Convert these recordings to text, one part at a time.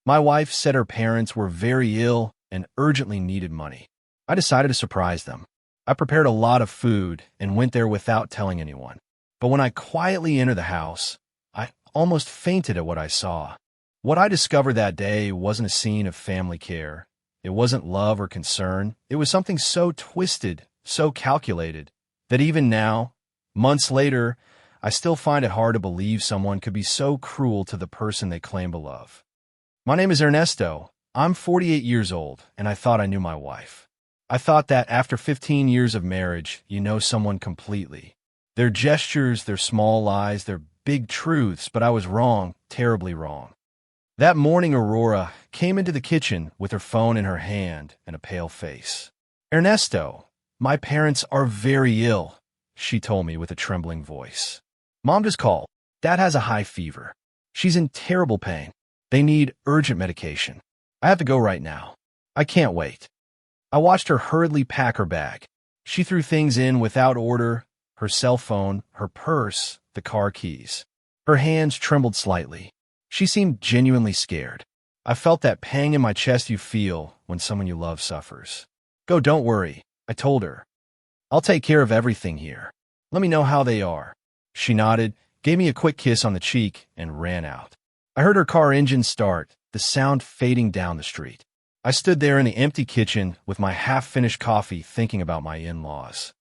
My wife said her parents were very ill and urgently needed money. I decided to surprise them. I prepared a lot of food and went there without telling anyone. But when I quietly entered the house, I almost fainted at what I saw. What I discovered that day wasn't a scene of family care. It wasn't love or concern. It was something so twisted, so calculated, that even now, months later, I still find it hard to believe someone could be so cruel to the person they claim to love. My name is Ernesto. I'm 48 years old, and I thought I knew my wife. I thought that after 15 years of marriage, you know someone completely. Their gestures, their small lies, their big truths, but I was wrong, terribly wrong. That morning, Aurora came into the kitchen with her phone in her hand and a pale face. "Ernesto, my parents are very ill," she told me with a trembling voice. "Mom just called. Dad has a high fever. She's in terrible pain. They need urgent medication. I have to go right now. I can't wait." I watched her hurriedly pack her bag. She threw things in without order, her cell phone, her purse, the car keys. Her hands trembled slightly. She seemed genuinely scared. I felt that pang in my chest you feel when someone you love suffers. "Go, don't worry," I told her. "I'll take care of everything here. Let me know how they are." She nodded, gave me a quick kiss on the cheek, and ran out. I heard her car engine start, the sound fading down the street. I stood there in the empty kitchen with my half-finished coffee thinking about my in-laws.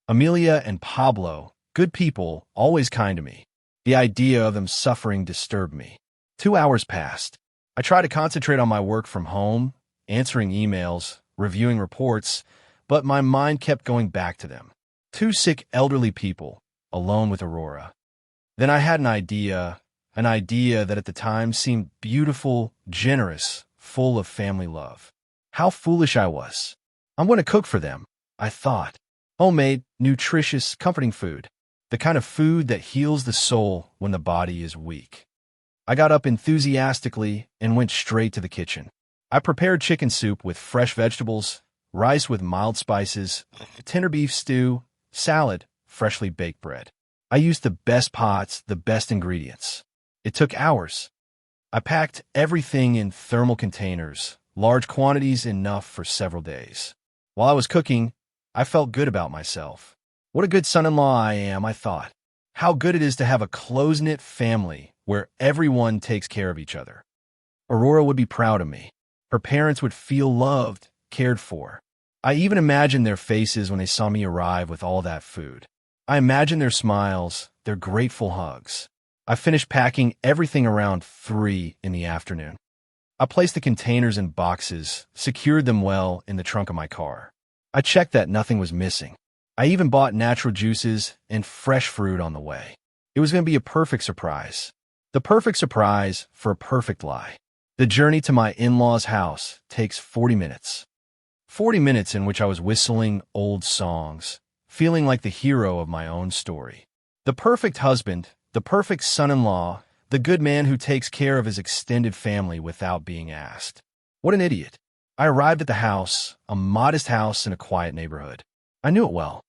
Amelia and Pablo, good people, always kind to me. The idea of them suffering disturbed me. 2 hours passed. I tried to concentrate on my work from home, answering emails, reviewing reports, but my mind kept going back to them. Two sick elderly people, alone with Aurora. Then I had an idea that at the time seemed beautiful, generous, full of family love. How foolish I was. I'm going to cook for them, I thought. Homemade, nutritious, comforting food. The kind of food that heals the soul when the body is weak. I got up enthusiastically and went straight to the kitchen. I prepared chicken soup with fresh vegetables, rice with mild spices, tender beef stew, salad, freshly baked bread. I used the best pots, the best ingredients. It took hours. I packed everything in thermal containers, large quantities enough for several days. While I was cooking, I felt good about myself. What a good son-in-law I am, I thought. How good it is to have a close-knit family where everyone takes care of each other. Aurora would be proud of me. Her parents would feel loved, cared for. I even imagined their faces when they saw me arrive with all that food. I imagined their smiles, their grateful hugs. I finished packing everything around 3 in the afternoon. I placed the containers in boxes, secured them well in the trunk of my car. I checked that nothing was missing. I even bought natural juices and fresh fruit on the way. It was going to be a perfect surprise. The perfect surprise for a perfect lie. The journey to my in-laws' house takes 40 minutes. 40 minutes in which I was whistling old songs, feeling like the hero of my own story. The perfect husband, the perfect son-in-law, the good man who takes care of his extended family without being asked. What an idiot. I arrived at the house, a modest house in a quiet neighborhood. I knew it well.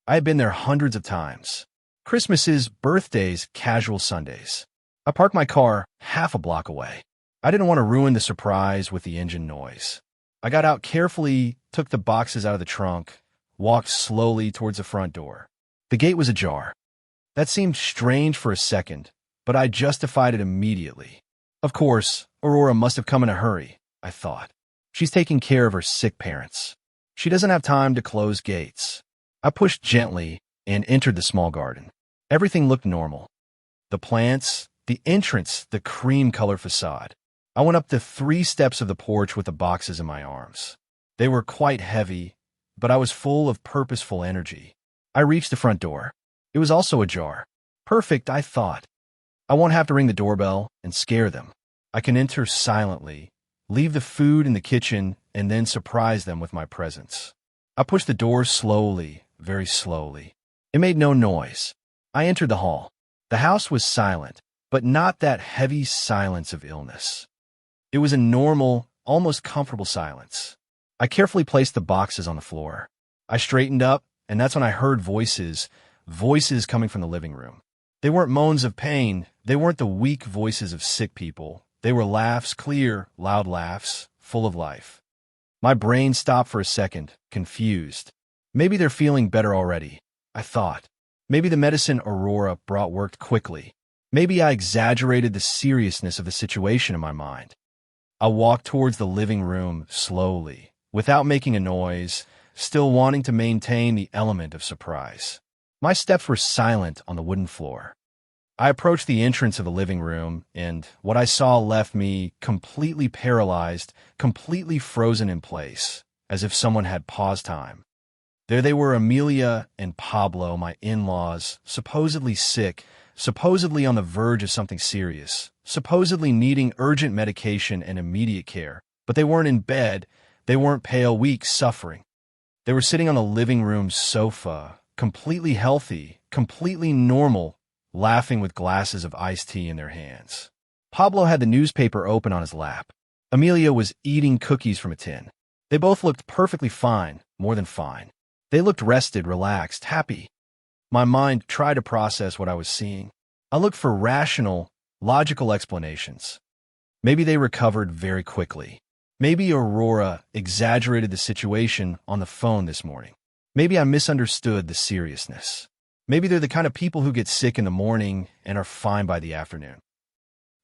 I had been there hundreds of times. Christmases, birthdays, casual Sundays. I parked my car half a block away. I didn't want to ruin the surprise with the engine noise. I got out carefully, took the boxes out of the trunk, walked slowly towards the front door. The gate was ajar. That seemed strange for a second, but I justified it immediately. Of course, Aurora must have come in a hurry, I thought. She's taking care of her sick parents. She doesn't have time to close gates. I pushed gently and entered the small garden. Everything looked normal. The plants, the entrance, the cream-colored facade. I went up the 3 steps of the porch with the boxes in my arms. They were quite heavy, but I was full of purposeful energy. I reached the front door. It was also ajar. Perfect, I thought. I won't have to ring the doorbell and scare them. I can enter silently, leave the food in the kitchen, and then surprise them with my presence. I pushed the door slowly, very slowly. It made no noise. I entered the hall. The house was silent, but not that heavy silence of illness. It was a normal, almost comfortable silence. I carefully placed the boxes on the floor. I straightened up, and that's when I heard voices coming from the living room. They weren't moans of pain. They weren't the weak voices of sick people. They were laughs, clear, loud laughs, full of life. My brain stopped for a second, confused. Maybe they're feeling better already, I thought. Maybe the medicine Aurora brought worked quickly. Maybe I exaggerated the seriousness of the situation in my mind. I walked towards the living room slowly, without making a noise, still wanting to maintain the element of surprise. My steps were silent on the wooden floor. I approached the entrance of the living room, and what I saw left me completely paralyzed, completely frozen in place, as if someone had paused time. There they were, Amelia and Pablo, my in-laws, supposedly sick, supposedly on the verge of something serious, supposedly needing urgent medication and immediate care. But they weren't in bed, they weren't pale, weak, suffering. They were sitting on the living room sofa, completely healthy, completely normal, laughing with glasses of iced tea in their hands. Pablo had the newspaper open on his lap. Amelia was eating cookies from a tin. They both looked perfectly fine, more than fine. They looked rested, relaxed, happy. My mind tried to process what I was seeing. I looked for rational, logical explanations. Maybe they recovered very quickly. Maybe Aurora exaggerated the situation on the phone this morning. Maybe I misunderstood the seriousness. Maybe they're the kind of people who get sick in the morning and are fine by the afternoon.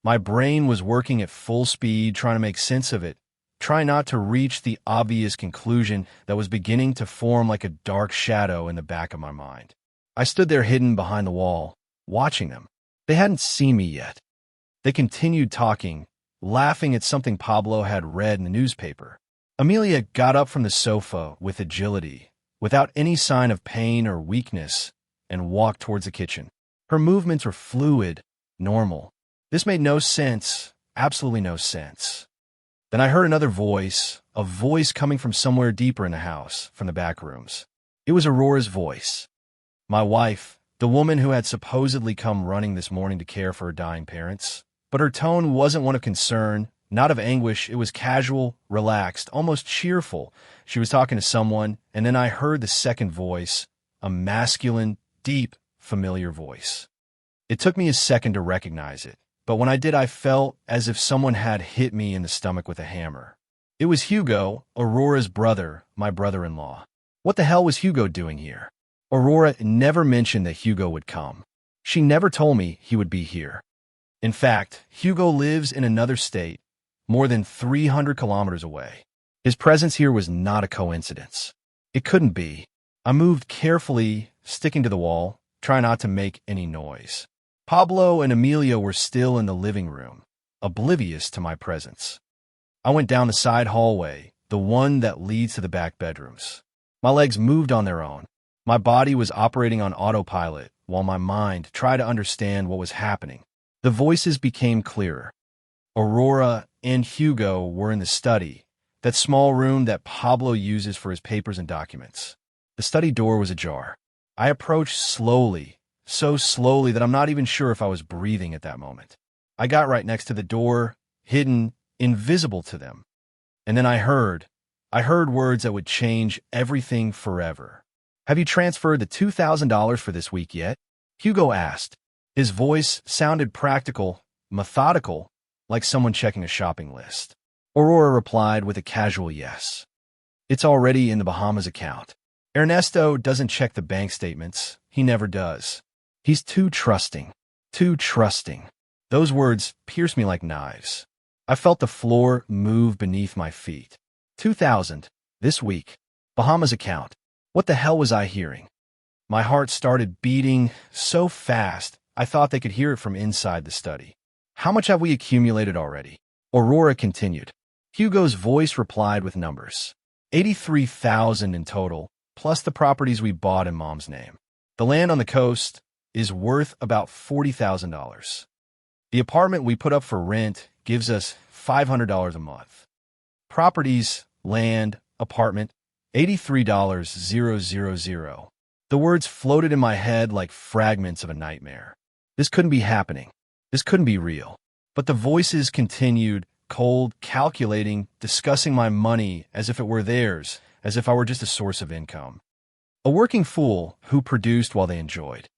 My brain was working at full speed, trying to make sense of it, trying not to reach the obvious conclusion that was beginning to form like a dark shadow in the back of my mind. I stood there hidden behind the wall, watching them. They hadn't seen me yet. They continued talking, laughing at something Pablo had read in the newspaper. Amelia got up from the sofa with agility, without any sign of pain or weakness, and walked towards the kitchen. Her movements were fluid, normal. This made no sense, absolutely no sense. Then I heard another voice, a voice coming from somewhere deeper in the house, from the back rooms. It was Aurora's voice. My wife, the woman who had supposedly come running this morning to care for her dying parents. But her tone wasn't one of concern, not of anguish. It was casual, relaxed, almost cheerful. She was talking to someone, and then I heard the second voice, a masculine, deep, familiar voice. It took me a second to recognize it, but when I did, I felt as if someone had hit me in the stomach with a hammer. It was Hugo, Aurora's brother, my brother-in-law. What the hell was Hugo doing here? Aurora never mentioned that Hugo would come. She never told me he would be here. In fact, Hugo lives in another state, more than 300 kilometers away. His presence here was not a coincidence. It couldn't be. I moved carefully, sticking to the wall, trying not to make any noise. Pablo and Amelia were still in the living room, oblivious to my presence. I went down the side hallway, the one that leads to the back bedrooms. My legs moved on their own. My body was operating on autopilot, while my mind tried to understand what was happening. The voices became clearer. Aurora and Hugo were in the study, that small room that Pablo uses for his papers and documents. The study door was ajar. I approached slowly, so slowly that I'm not even sure if I was breathing at that moment. I got right next to the door, hidden, invisible to them. And then I heard words that would change everything forever. "Have you transferred the $2,000 for this week yet?" Hugo asked. His voice sounded practical, methodical, like someone checking a shopping list. Aurora replied with a casual yes. "It's already in the Bahamas account. Ernesto doesn't check the bank statements. He never does. He's too trusting. Too trusting." Those words pierced me like knives. I felt the floor move beneath my feet. 2,000, this week. Bahamas account. What the hell was I hearing? My heart started beating so fast, I thought they could hear it from inside the study. "How much have we accumulated already?" Aurora continued. Hugo's voice replied with numbers. 83,000 in total, plus the properties we bought in Mom's name. The land on the coast is worth about $40,000. The apartment we put up for rent gives us $500 a month. Properties, land, apartment, $83,000. The words floated in my head like fragments of a nightmare. This couldn't be happening. This couldn't be real. But the voices continued, cold, calculating, discussing my money as if it were theirs, as if I were just a source of income. A working fool who produced while they enjoyed.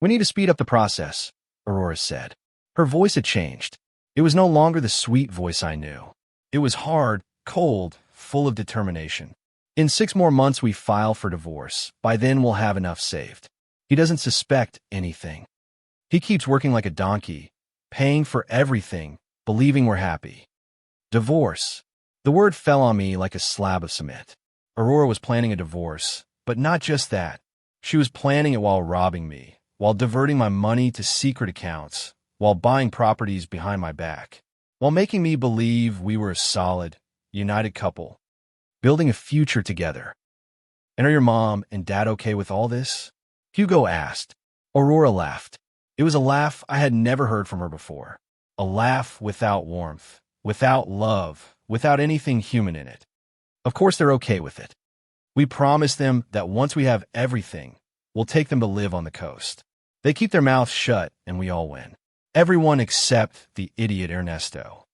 "We need to speed up the process," Aurora said. Her voice had changed. It was no longer the sweet voice I knew. It was hard, cold, full of determination. In 6 more months, we file for divorce. By then, we'll have enough saved. He doesn't suspect anything. He keeps working like a donkey, paying for everything, believing we're happy. Divorce. The word fell on me like a slab of cement. Aurora was planning a divorce, but not just that. She was planning it while robbing me, while diverting my money to secret accounts, while buying properties behind my back, while making me believe we were a solid, united couple, building a future together. And are your mom and dad okay with all this? Hugo asked. Aurora laughed. It was a laugh I had never heard from her before. A laugh without warmth, without love, without anything human in it. Of course they're okay with it. We promised them that once we have everything, we'll take them to live on the coast. They keep their mouths shut and we all win. Everyone except the idiot Ernesto.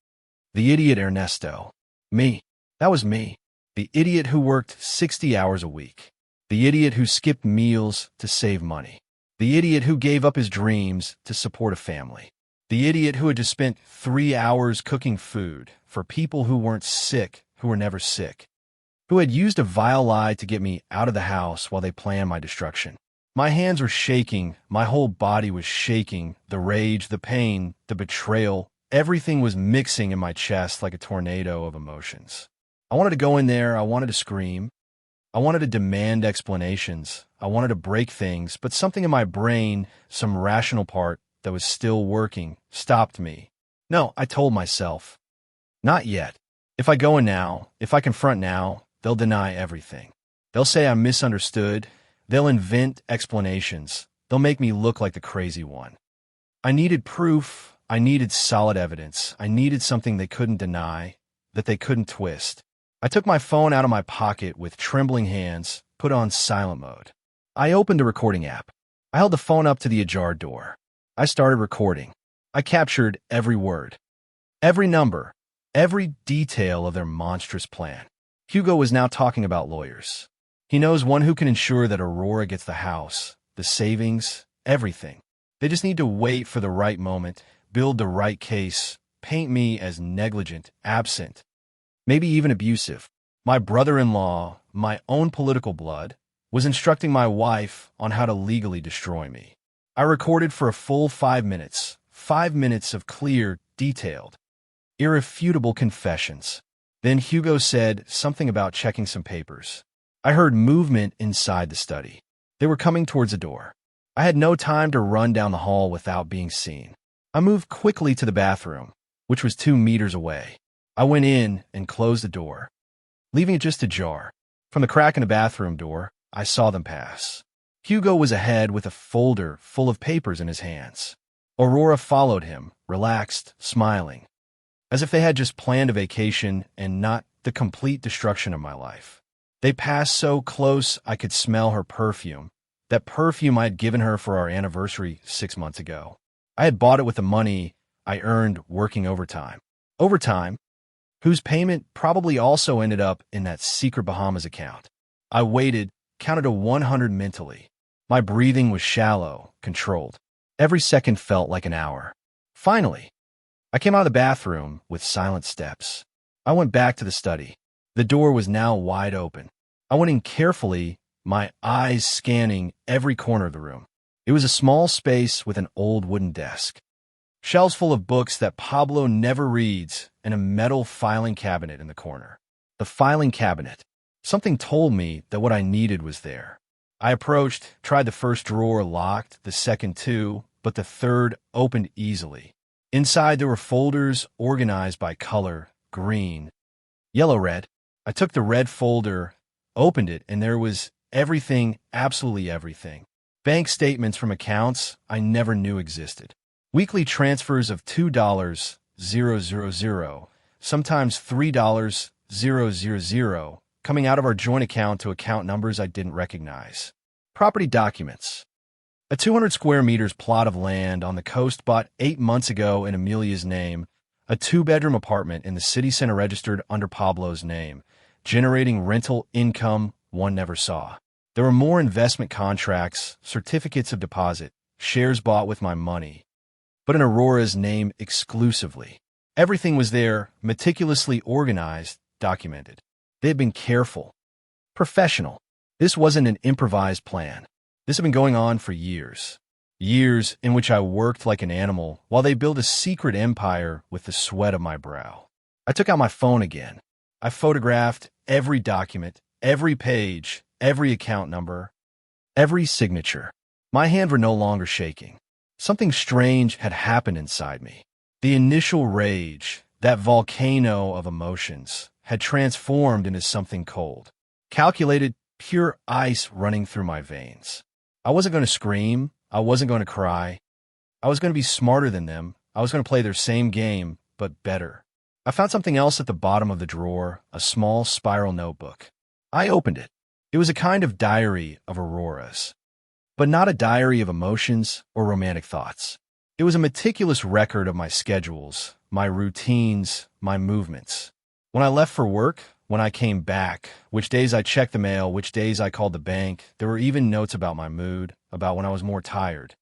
The idiot Ernesto. Me. That was me. The idiot who worked 60 hours a week. The idiot who skipped meals to save money. The idiot who gave up his dreams to support a family. The idiot who had just spent 3 hours cooking food for people who weren't sick, who were never sick. Who had used a vile lie to get me out of the house while they planned my destruction. My hands were shaking, my whole body was shaking, the rage, the pain, the betrayal, everything was mixing in my chest like a tornado of emotions. I wanted to go in there, I wanted to scream. I wanted to demand explanations. I wanted to break things, but something in my brain, some rational part that was still working, stopped me. No, I told myself, not yet. If I go in now, if I confront now, they'll deny everything. They'll say I'm misunderstood. They'll invent explanations. They'll make me look like the crazy one. I needed proof. I needed solid evidence. I needed something they couldn't deny, that they couldn't twist. I took my phone out of my pocket with trembling hands, put on silent mode. I opened a recording app. I held the phone up to the ajar door. I started recording. I captured every word, every number, every detail of their monstrous plan. Hugo was now talking about lawyers. He knows one who can ensure that Aurora gets the house, the savings, everything. They just need to wait for the right moment, build the right case, paint me as negligent, absent, maybe even abusive. My brother-in-law, my own political blood, was instructing my wife on how to legally destroy me. I recorded for a full 5 minutes, 5 minutes of clear, detailed, irrefutable confessions. Then Hugo said something about checking some papers. I heard movement inside the study. They were coming towards a door. I had no time to run down the hall without being seen. I moved quickly to the bathroom, which was 2 meters away. I went in and closed the door, leaving it just ajar. From the crack in the bathroom door, I saw them pass. Hugo was ahead with a folder full of papers in his hands. Aurora followed him, relaxed, smiling, as if they had just planned a vacation and not the complete destruction of my life. They passed so close I could smell her perfume, that perfume I had given her for our anniversary 6 months ago. I had bought it with the money I earned working overtime. Overtime, whose payment probably also ended up in that secret Bahamas account. I waited, counted to 100 mentally. My breathing was shallow, controlled. Every second felt like an hour. Finally, I came out of the bathroom with silent steps. I went back to the study. The door was now wide open. I went in carefully, my eyes scanning every corner of the room. It was a small space with an old wooden desk, shelves full of books that Pablo never reads, and a metal filing cabinet in the corner. The filing cabinet. Something told me that what I needed was there. I approached, tried the first drawer locked, the second too, but the third opened easily. Inside there were folders organized by color, green, yellow, red. I took the red folder, opened it, and there was everything, absolutely everything. Bank statements from accounts I never knew existed. Weekly transfers of $2,000, sometimes $3,000, coming out of our joint account to account numbers I didn't recognize. Property documents. A 200 square meters plot of land on the coast bought 8 months ago in Amelia's name, a 2-bedroom apartment in the city center registered under Pablo's name, generating rental income one never saw. There were more investment contracts, certificates of deposit, shares bought with my money, but in Aurora's name exclusively. Everything was there, meticulously organized, documented. They had been careful, professional. This wasn't an improvised plan. This had been going on for years. Years in which I worked like an animal while they built a secret empire with the sweat of my brow. I took out my phone again. I photographed every document, every page, every account number, every signature. My hands were no longer shaking. Something strange had happened inside me. The initial rage, that volcano of emotions, had transformed into something cold, calculated, pure ice running through my veins. I wasn't going to scream. I wasn't going to cry. I was going to be smarter than them. I was going to play their same game, but better. I found something else at the bottom of the drawer, a small spiral notebook. I opened it. It was a kind of diary of Aurora's, but not a diary of emotions or romantic thoughts. It was a meticulous record of my schedules, my routines, my movements. When I left for work, when I came back, which days I checked the mail, which days I called the bank, there were even notes about my mood, about when I was more tired,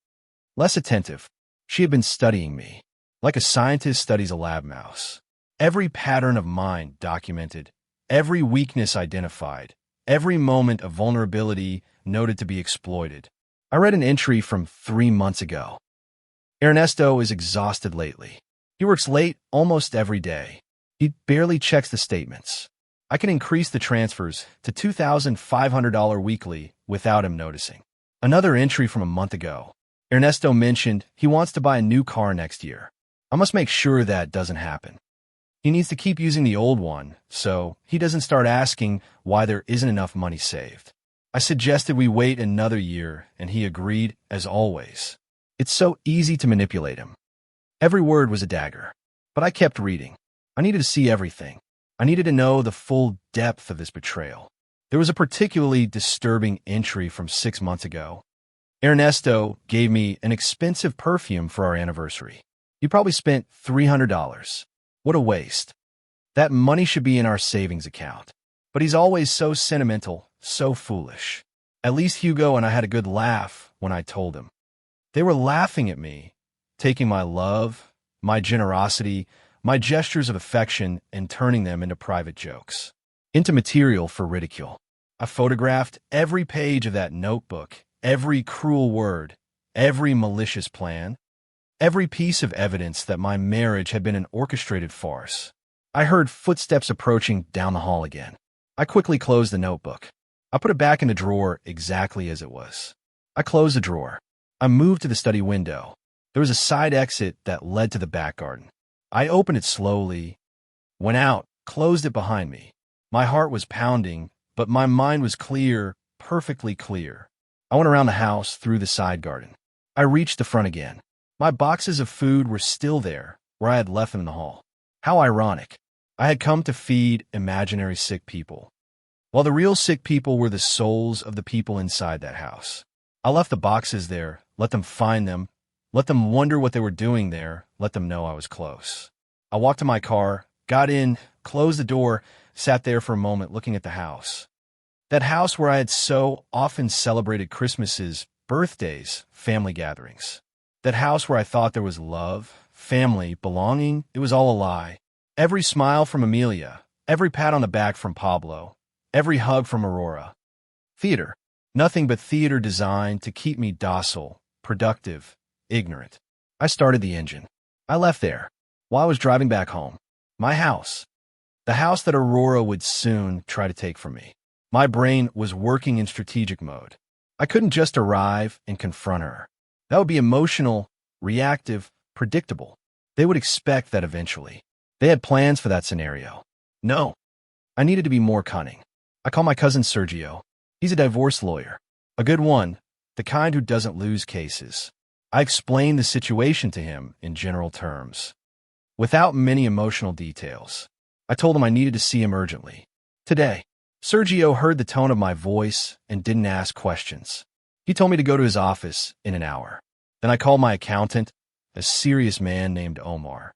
less attentive. She had been studying me, like a scientist studies a lab mouse. Every pattern of mind documented, every weakness identified, every moment of vulnerability noted to be exploited. I read an entry from 3 months ago. Ernesto is exhausted lately. He works late almost every day. He barely checks the statements. I can increase the transfers to $2,500 weekly without him noticing. Another entry from a month ago. Ernesto mentioned he wants to buy a new car next year. I must make sure that doesn't happen. He needs to keep using the old one, so he doesn't start asking why there isn't enough money saved. I suggested we wait another year, and he agreed, as always. It's so easy to manipulate him. Every word was a dagger. But I kept reading. I needed to see everything. I needed to know the full depth of this betrayal. There was a particularly disturbing entry from 6 months ago. Ernesto gave me an expensive perfume for our anniversary. He probably spent $300. What a waste. That money should be in our savings account. But he's always so sentimental, so foolish. At least Hugo and I had a good laugh when I told him. They were laughing at me, taking my love, my generosity, my gestures of affection, and turning them into private jokes, into material for ridicule. I photographed every page of that notebook, every cruel word, every malicious plan, every piece of evidence that my marriage had been an orchestrated farce. I heard footsteps approaching down the hall again. I quickly closed the notebook. I put it back in the drawer exactly as it was. I closed the drawer. I moved to the study window. There was a side exit that led to the back garden. I opened it slowly, went out, closed it behind me. My heart was pounding, but my mind was clear, perfectly clear. I went around the house, through the side garden. I reached the front again. My boxes of food were still there, where I had left them in the hall. How ironic. I had come to feed imaginary sick people, while the real sick people were the souls of the people inside that house. I left the boxes there, let them find them, let them wonder what they were doing there, let them know I was close. I walked to my car, got in, closed the door, sat there for a moment looking at the house. That house where I had so often celebrated Christmases, birthdays, family gatherings. That house where I thought there was love, family, belonging. It was all a lie. Every smile from Amelia, every pat on the back from Pablo, every hug from Aurora. Theater. Nothing but theater designed to keep me docile, productive, ignorant. I started the engine. I left there, while I was driving back home. My house. The house that Aurora would soon try to take from me. My brain was working in strategic mode. I couldn't just arrive and confront her. That would be emotional, reactive, predictable. They would expect that eventually. They had plans for that scenario. No. I needed to be more cunning. I called my cousin Sergio. He's a divorce lawyer. A good one, the kind who doesn't lose cases. I explained the situation to him in general terms, without many emotional details. I told him I needed to see him urgently. Today. Sergio heard the tone of my voice and didn't ask questions. He told me to go to his office in an hour. Then I called my accountant, a serious man named Omar,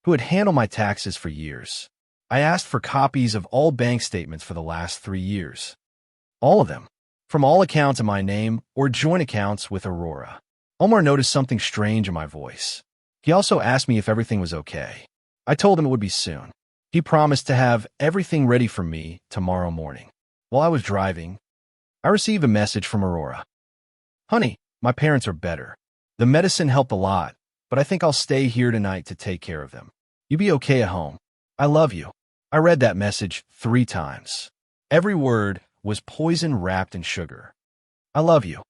who had handled my taxes for years. I asked for copies of all bank statements for the last 3 years. All of them, from all accounts in my name or joint accounts with Aurora. Omar noticed something strange in my voice. He also asked me if everything was okay. I told him it would be soon. He promised to have everything ready for me tomorrow morning. While I was driving, I received a message from Aurora. Honey, my parents are better. The medicine helped a lot, but I think I'll stay here tonight to take care of them. You be okay at home. I love you. I read that message 3 times. Every word was poison wrapped in sugar. I love you.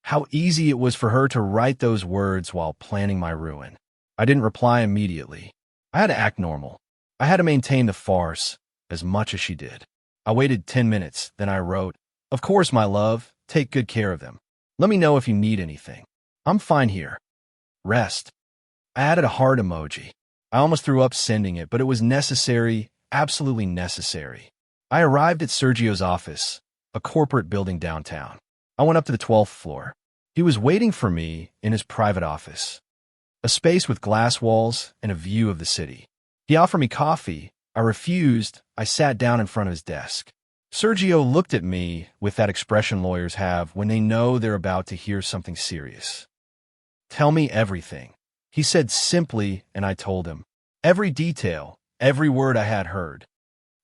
How easy it was for her to write those words while planning my ruin. I didn't reply immediately. I had to act normal. I had to maintain the farce as much as she did. I waited 10 minutes, then I wrote, Of course, my love, take good care of them. Let me know if you need anything. I'm fine here. Rest. I added a heart emoji. I almost threw up sending it, but it was necessary, absolutely necessary. I arrived at Sergio's office, a corporate building downtown. I went up to the 12th floor. He was waiting for me in his private office, a space with glass walls and a view of the city. He offered me coffee. I refused. I sat down in front of his desk. Sergio looked at me with that expression lawyers have when they know they're about to hear something serious. Tell me everything, he said simply, and I told him. Every detail, every word I had heard,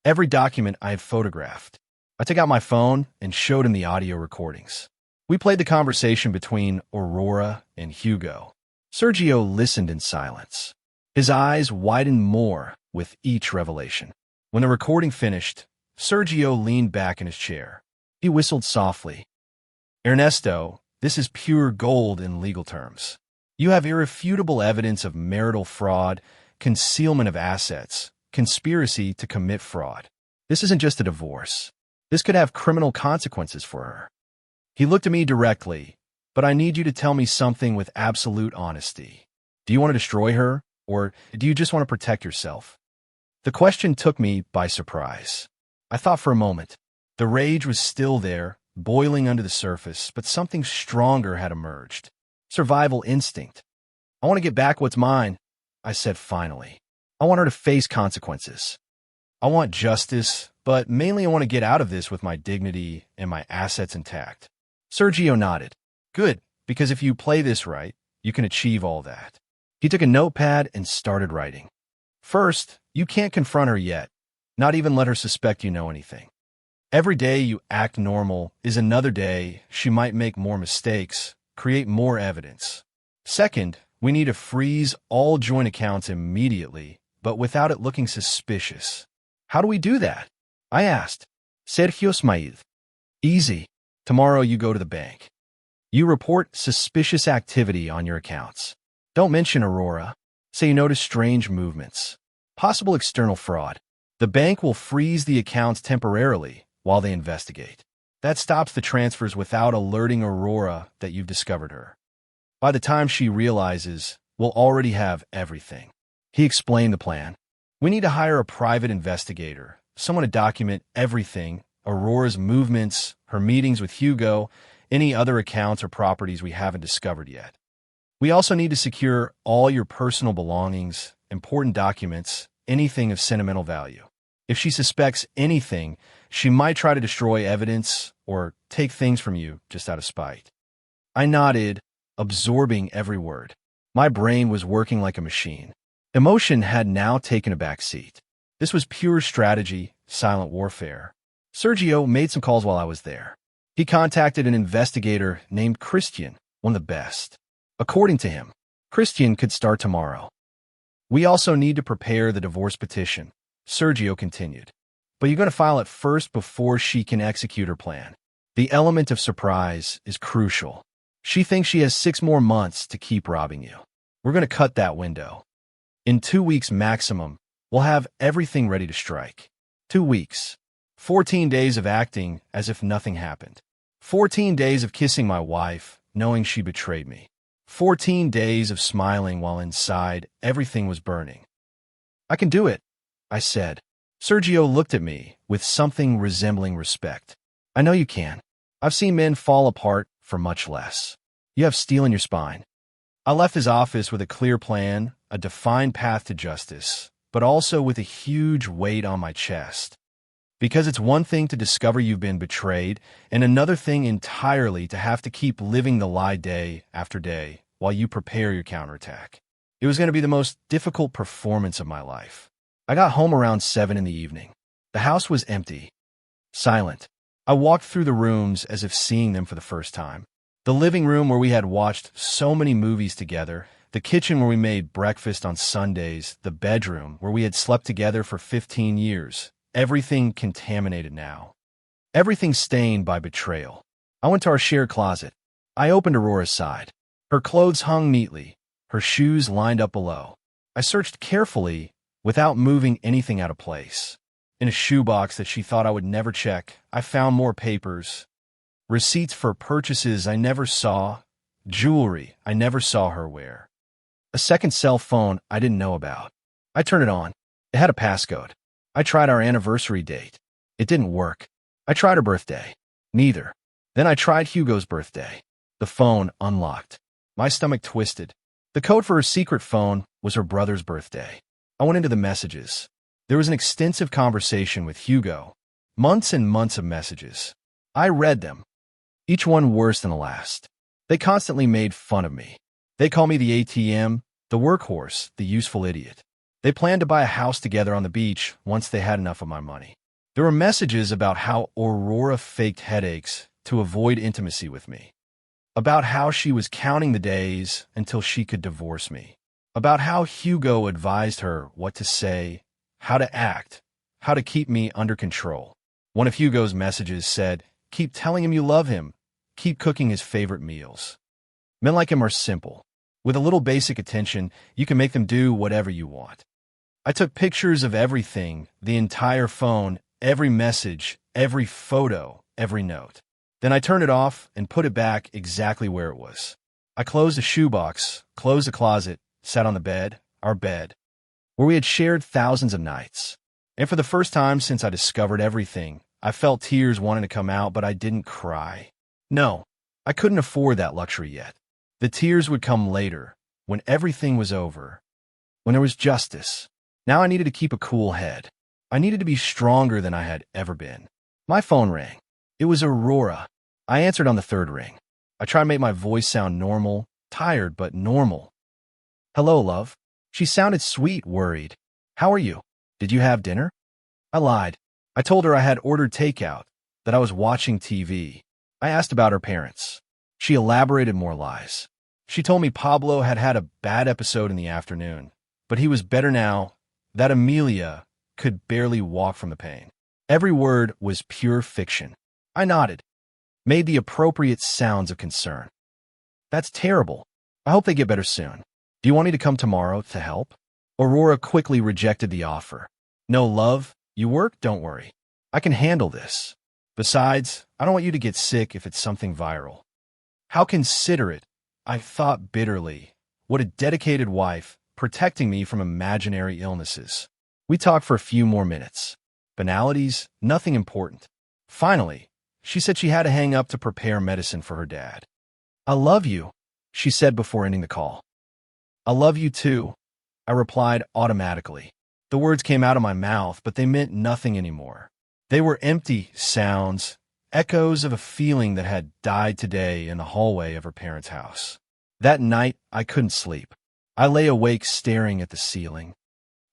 every document I had photographed. I took out my phone and showed him the audio recordings. We played the conversation between Aurora and Hugo. Sergio listened in silence. His eyes widened more with each revelation. When the recording finished, Sergio leaned back in his chair. He whistled softly. Ernesto, this is pure gold in legal terms. You have irrefutable evidence of marital fraud, concealment of assets, conspiracy to commit fraud. This isn't just a divorce. This could have criminal consequences for her. He looked at me directly, but I need you to tell me something with absolute honesty. Do you want to destroy her, or do you just want to protect yourself? The question took me by surprise. I thought for a moment. The rage was still there, boiling under the surface, but something stronger had emerged. Survival instinct. I want to get back what's mine, I said finally. I want her to face consequences. I want justice, but mainly I want to get out of this with my dignity and my assets intact. Sergio nodded. Good, because if you play this right, you can achieve all that. He took a notepad and started writing. First, you can't confront her yet, not even let her suspect you know anything. Every day you act normal is another day she might make more mistakes, create more evidence. Second, we need to freeze all joint accounts immediately, but without it looking suspicious. How do we do that? I asked. Sergio smiled. Easy. Tomorrow you go to the bank. You report suspicious activity on your accounts. Don't mention Aurora. Say you notice strange movements. Possible external fraud. The bank will freeze the accounts temporarily while they investigate. That stops the transfers without alerting Aurora that you've discovered her. By the time she realizes, we'll already have everything. He explained the plan. We need to hire a private investigator, someone to document everything, Aurora's movements, her meetings with Hugo, any other accounts or properties we haven't discovered yet. We also need to secure all your personal belongings, important documents, anything of sentimental value. If she suspects anything, she might try to destroy evidence or take things from you just out of spite. I nodded, absorbing every word. My brain was working like a machine. Emotion had now taken a back seat. This was pure strategy, silent warfare. Sergio made some calls while I was there. He contacted an investigator named Christian, one of the best. According to him, Christian could start tomorrow. We also need to prepare the divorce petition, Sergio continued. But you're going to file it first before she can execute her plan. The element of surprise is crucial. She thinks she has 6 more months to keep robbing you. We're going to cut that window. In 2 weeks maximum, we'll have everything ready to strike. 2 weeks. 14 days of acting as if nothing happened. 14 days of kissing my wife, knowing she betrayed me. 14 days of smiling while inside everything was burning. I can do it, I said. Sergio looked at me with something resembling respect. I know you can. I've seen men fall apart for much less. You have steel in your spine. I left his office with a clear plan, a defined path to justice, but also with a huge weight on my chest. Because it's one thing to discover you've been betrayed, and another thing entirely to have to keep living the lie day after day while you prepare your counterattack. It was going to be the most difficult performance of my life. I got home around 7 in the evening. The house was empty, silent. I walked through the rooms as if seeing them for the first time. The living room where we had watched so many movies together, the kitchen where we made breakfast on Sundays, the bedroom where we had slept together for 15 years. Everything contaminated now. Everything stained by betrayal. I went to our shared closet. I opened Aurora's side. Her clothes hung neatly, her shoes lined up below. I searched carefully without moving anything out of place. In a shoebox that she thought I would never check, I found more papers, receipts for purchases I never saw, jewelry I never saw her wear. A second cell phone I didn't know about. I turned it on. It had a passcode. I tried our anniversary date. It didn't work. I tried her birthday. Neither. Then I tried Hugo's birthday. The phone unlocked. My stomach twisted. The code for her secret phone was her brother's birthday. I went into the messages. There was an extensive conversation with Hugo. Months and months of messages. I read them. Each one worse than the last. They constantly made fun of me. They called me the ATM, the workhorse, the useful idiot. They planned to buy a house together on the beach once they had enough of my money. There were messages about how Aurora faked headaches to avoid intimacy with me. About how she was counting the days until she could divorce me. About how Hugo advised her what to say, how to act, how to keep me under control. One of Hugo's messages said, "Keep telling him you love him. Keep cooking his favorite meals." Men like him are simple. With a little basic attention, you can make them do whatever you want. I took pictures of everything, the entire phone, every message, every photo, every note. Then I turned it off and put it back exactly where it was. I closed the shoebox, closed the closet, sat on the bed, our bed, where we had shared thousands of nights. And for the first time since I discovered everything, I felt tears wanting to come out, but I didn't cry. No, I couldn't afford that luxury yet. The tears would come later, when everything was over, when there was justice. Now I needed to keep a cool head. I needed to be stronger than I had ever been. My phone rang. It was Aurora. I answered on the third ring. I tried to make my voice sound normal, tired but normal. "Hello, love." She sounded sweet, worried. "How are you? Did you have dinner?" I lied. I told her I had ordered takeout, that I was watching TV. I asked about her parents. She elaborated more lies. She told me Pablo had had a bad episode in the afternoon, but he was better now, that Amelia could barely walk from the pain. Every word was pure fiction. I nodded, made the appropriate sounds of concern. "That's terrible. I hope they get better soon. Do you want me to come tomorrow to help?" Aurora quickly rejected the offer. "No, love. You work? Don't worry. I can handle this. Besides, I don't want you to get sick if it's something viral." How considerate, I thought bitterly. What a dedicated wife, protecting me from imaginary illnesses. We talked for a few more minutes. Banalities, nothing important. Finally, she said she had to hang up to prepare medicine for her dad. "I love you," she said before ending the call. "I love you too," I replied automatically. The words came out of my mouth, but they meant nothing anymore. They were empty sounds, echoes of a feeling that had died today in the hallway of her parents' house. That night, I couldn't sleep. I lay awake staring at the ceiling,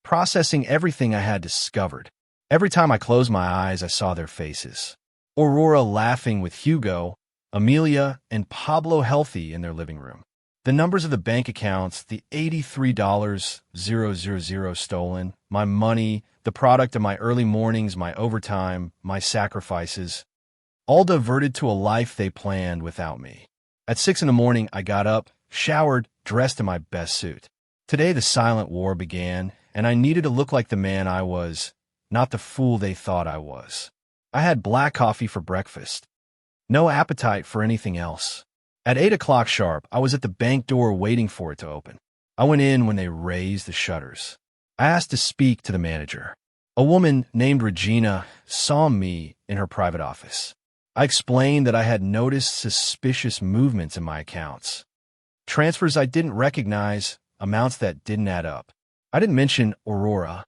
processing everything I had discovered. Every time I closed my eyes, I saw their faces. Aurora laughing with Hugo, Amelia, and Pablo healthy in their living room. The numbers of the bank accounts, the $83,000 stolen, my money, the product of my early mornings, my overtime, my sacrifices, all diverted to a life they planned without me. At 6 in the morning, I got up, showered, dressed in my best suit. Today, the silent war began, and I needed to look like the man I was, not the fool they thought I was. I had black coffee for breakfast. No appetite for anything else. At 8 o'clock sharp, I was at the bank door waiting for it to open. I went in when they raised the shutters. I asked to speak to the manager. A woman named Regina saw me in her private office. I explained that I had noticed suspicious movements in my accounts. Transfers I didn't recognize, amounts that didn't add up. I didn't mention Aurora.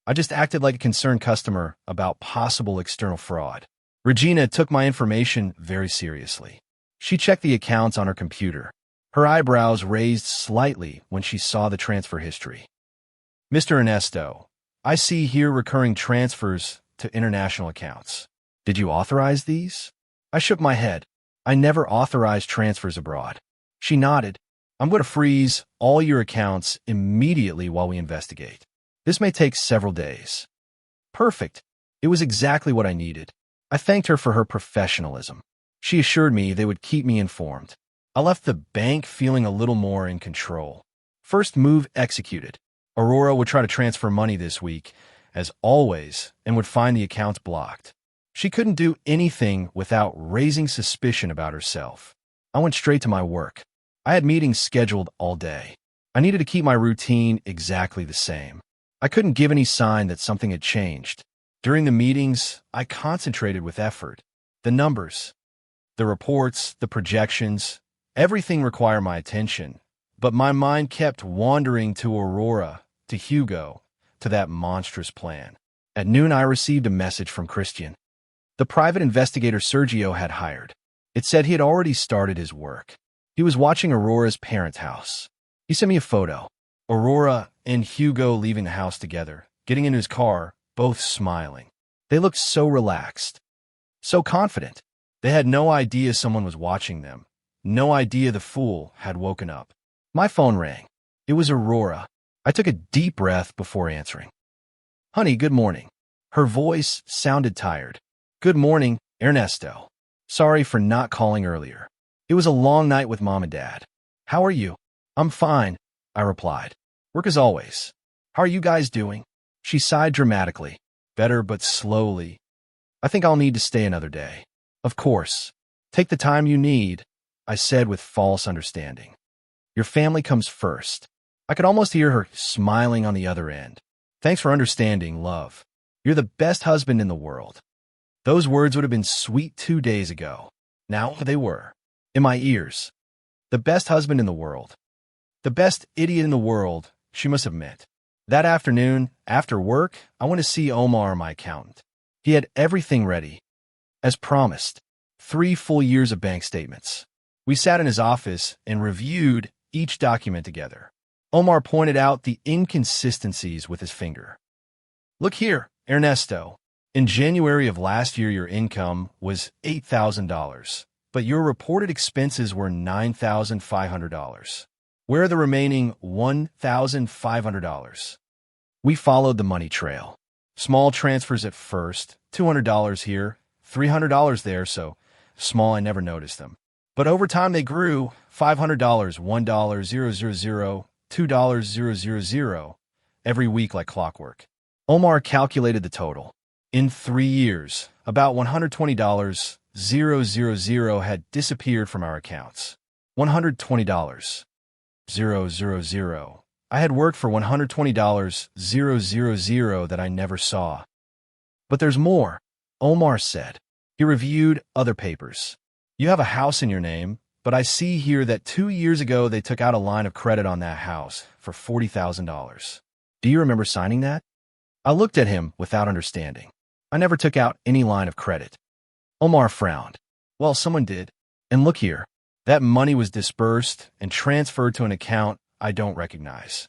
I just acted like a concerned customer about possible external fraud. Regina took my information very seriously. She checked the accounts on her computer. Her eyebrows raised slightly when she saw the transfer history. Mr. Ernesto, I see here recurring transfers to international accounts. Did you authorize these? I shook my head. I never authorized transfers abroad. She nodded. I'm going to freeze all your accounts immediately while we investigate. This may take several days. Perfect. It was exactly what I needed. I thanked her for her professionalism. She assured me they would keep me informed. I left the bank feeling a little more in control. First move executed. Aurora would try to transfer money this week, as always, and would find the accounts blocked. She couldn't do anything without raising suspicion about herself. I went straight to my work. I had meetings scheduled all day. I needed to keep my routine exactly the same. I couldn't give any sign that something had changed. During the meetings, I concentrated with effort. The numbers, the reports, the projections, everything required my attention. But my mind kept wandering to Aurora, to Hugo, to that monstrous plan. At noon, I received a message from Christian. The private investigator Sergio had hired. It said he had already started his work. He was watching Aurora's parents' house. He sent me a photo. Aurora and Hugo leaving the house together, getting into his car, both smiling. They looked so relaxed, so confident. They had no idea someone was watching them. No idea the fool had woken up. My phone rang. It was Aurora. I took a deep breath before answering. Honey, good morning. Her voice sounded tired. Good morning, Ernesto. Sorry for not calling earlier. It was a long night with Mom and Dad. How are you? I'm fine, I replied. Work as always. How are you guys doing? She sighed dramatically. Better, but slowly. I think I'll need to stay another day. Of course. Take the time you need, I said with false understanding. Your family comes first. I could almost hear her smiling on the other end. Thanks for understanding, love. You're the best husband in the world. Those words would have been sweet 2 days ago. Now they were. In my ears. The best husband in the world. The best idiot in the world, she must have meant. That afternoon, after work, I went to see Omar, my accountant. He had everything ready. As promised, 3 full years of bank statements. We sat in his office and reviewed each document together. Omar pointed out the inconsistencies with his finger. Look here, Ernesto. In January of last year, your income was $8,000, but your reported expenses were $9,500. Where are the remaining $1,500? We followed the money trail. Small transfers at first, $200 here, $300 there, so small I never noticed them. But over time they grew, $500, $1,000, $2,000, every week like clockwork. Omar calculated the total. In 3 years, about $120,000 had disappeared from our accounts. $120,000. I had worked for $120,000 that I never saw. But there's more, Omar said. He reviewed other papers. You have a house in your name, but I see here that 2 years ago they took out a line of credit on that house for $40,000. Do you remember signing that? I looked at him without understanding. I never took out any line of credit. Omar frowned. Well, someone did. And look here. That money was disbursed and transferred to an account I don't recognize.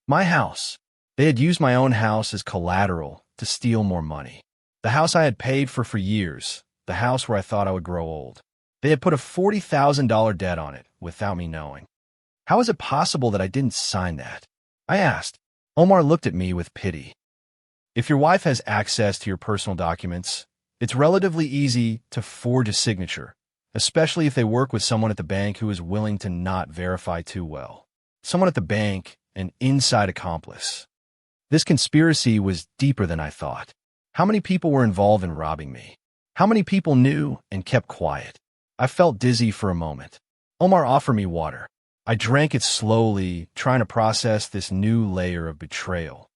My house. They had used my own house as collateral to steal more money. The house I had paid for years, the house where I thought I would grow old. They had put a $40,000 debt on it without me knowing. How is it possible that I didn't sign that? I asked. Omar looked at me with pity. If your wife has access to your personal documents, it's relatively easy to forge a signature, especially if they work with someone at the bank who is willing to not verify too well. Someone at the bank, an inside accomplice. This conspiracy was deeper than I thought. How many people were involved in robbing me? How many people knew and kept quiet? I felt dizzy for a moment. Omar offered me water. I drank it slowly, trying to process this new layer of betrayal.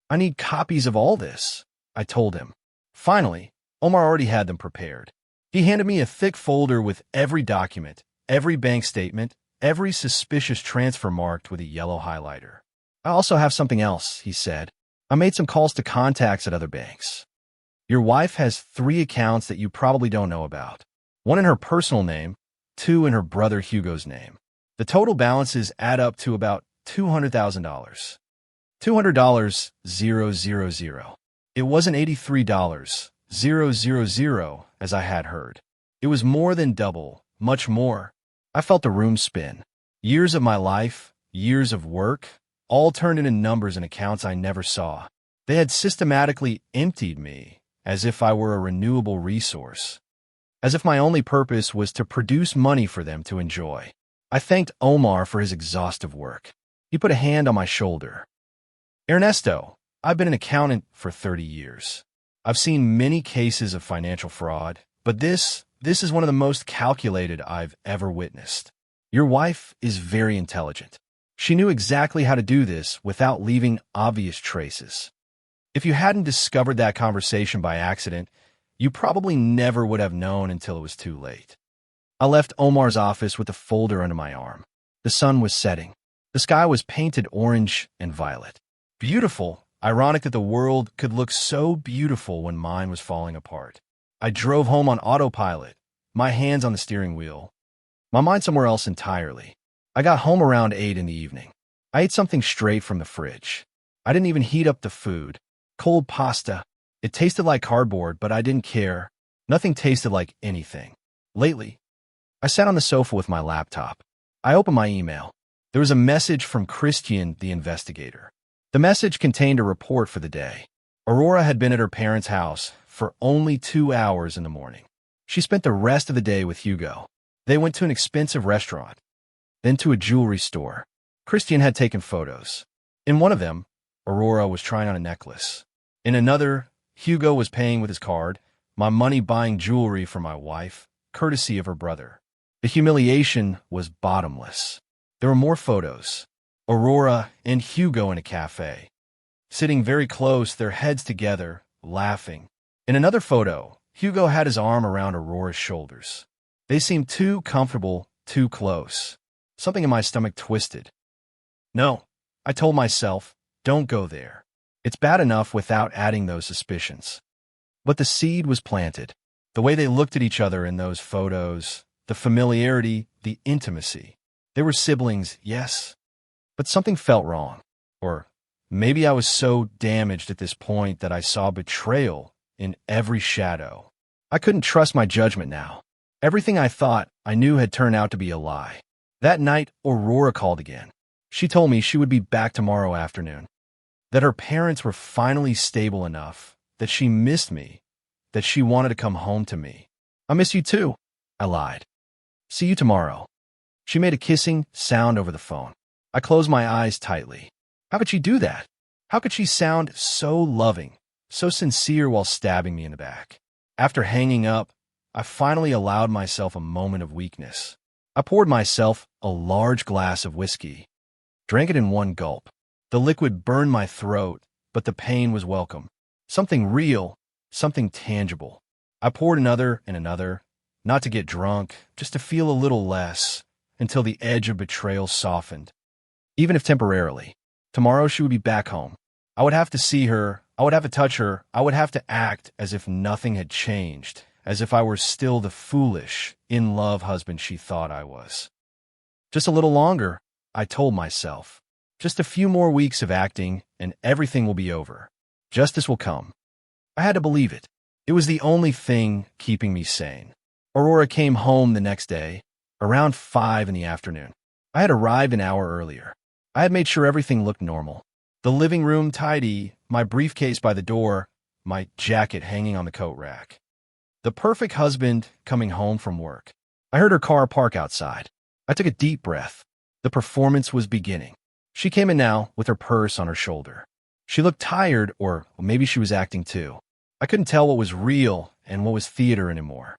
I need copies of all this, I told him. Finally, Omar already had them prepared. He handed me a thick folder with every document, every bank statement, every suspicious transfer marked with a yellow highlighter. I also have something else, he said. I made some calls to contacts at other banks. Your wife has 3 accounts that you probably don't know about. 1 in her personal name, 2 in her brother Hugo's name. The total balances add up to about $200,000. $200,000. It wasn't $83,000 as I had heard. It was more than double, much more. I felt the room spin. Years of my life, years of work, all turned into numbers and accounts I never saw. They had systematically emptied me, as if I were a renewable resource. As if my only purpose was to produce money for them to enjoy. I thanked Omar for his exhaustive work. He put a hand on my shoulder. Ernesto, I've been an accountant for 30 years. I've seen many cases of financial fraud, but this is one of the most calculated I've ever witnessed. Your wife is very intelligent. She knew exactly how to do this without leaving obvious traces. If you hadn't discovered that conversation by accident, you probably never would have known until it was too late. I left Omar's office with a folder under my arm. The sun was setting. The sky was painted orange and violet. Beautiful. Ironic that the world could look so beautiful when mine was falling apart. I drove home on autopilot, my hands on the steering wheel, my mind somewhere else entirely. I got home around 8 in the evening. I ate something straight from the fridge. I didn't even heat up the food. Cold pasta. It tasted like cardboard, but I didn't care. Nothing tasted like anything. Lately, I sat on the sofa with my laptop. I opened my email. There was a message from Christian, the investigator. The message contained a report for the day. Aurora had been at her parents' house for only 2 hours in the morning. She spent the rest of the day with Hugo. They went to an expensive restaurant, then to a jewelry store. Christian had taken photos. In one of them, Aurora was trying on a necklace. In another, Hugo was paying with his card, my money buying jewelry for my wife, courtesy of her brother. The humiliation was bottomless. There were more photos. Aurora and Hugo in a cafe, sitting very close, their heads together, laughing. In another photo, Hugo had his arm around Aurora's shoulders. They seemed too comfortable, too close. Something in my stomach twisted. No, I told myself, don't go there. It's bad enough without adding those suspicions. But the seed was planted. The way they looked at each other in those photos, the familiarity, the intimacy. They were siblings, yes. But something felt wrong. Or maybe I was so damaged at this point that I saw betrayal in every shadow. I couldn't trust my judgment now. Everything I thought I knew had turned out to be a lie. That night, Aurora called again. She told me she would be back tomorrow afternoon. That her parents were finally stable enough, that she missed me, that she wanted to come home to me. I miss you too, I lied. See you tomorrow. She made a kissing sound over the phone. I closed my eyes tightly. How could she do that? How could she sound so loving, so sincere while stabbing me in the back? After hanging up, I finally allowed myself a moment of weakness. I poured myself a large glass of whiskey, drank it in one gulp. The liquid burned my throat, but the pain was welcome. Something real, something tangible. I poured another and another, not to get drunk, just to feel a little less, until the edge of betrayal softened. Even if temporarily. Tomorrow she would be back home. I would have to see her, I would have to touch her, I would have to act as if nothing had changed, as if I were still the foolish, in-love husband she thought I was. Just a little longer, I told myself. Just a few more weeks of acting, and everything will be over. Justice will come. I had to believe it. It was the only thing keeping me sane. Aurora came home the next day, around 5 in the afternoon. I had arrived an hour earlier. I had made sure everything looked normal. The living room tidy, my briefcase by the door, my jacket hanging on the coat rack. The perfect husband coming home from work. I heard her car park outside. I took a deep breath. The performance was beginning. She came in now with her purse on her shoulder. She looked tired, or maybe she was acting too. I couldn't tell what was real and what was theater anymore.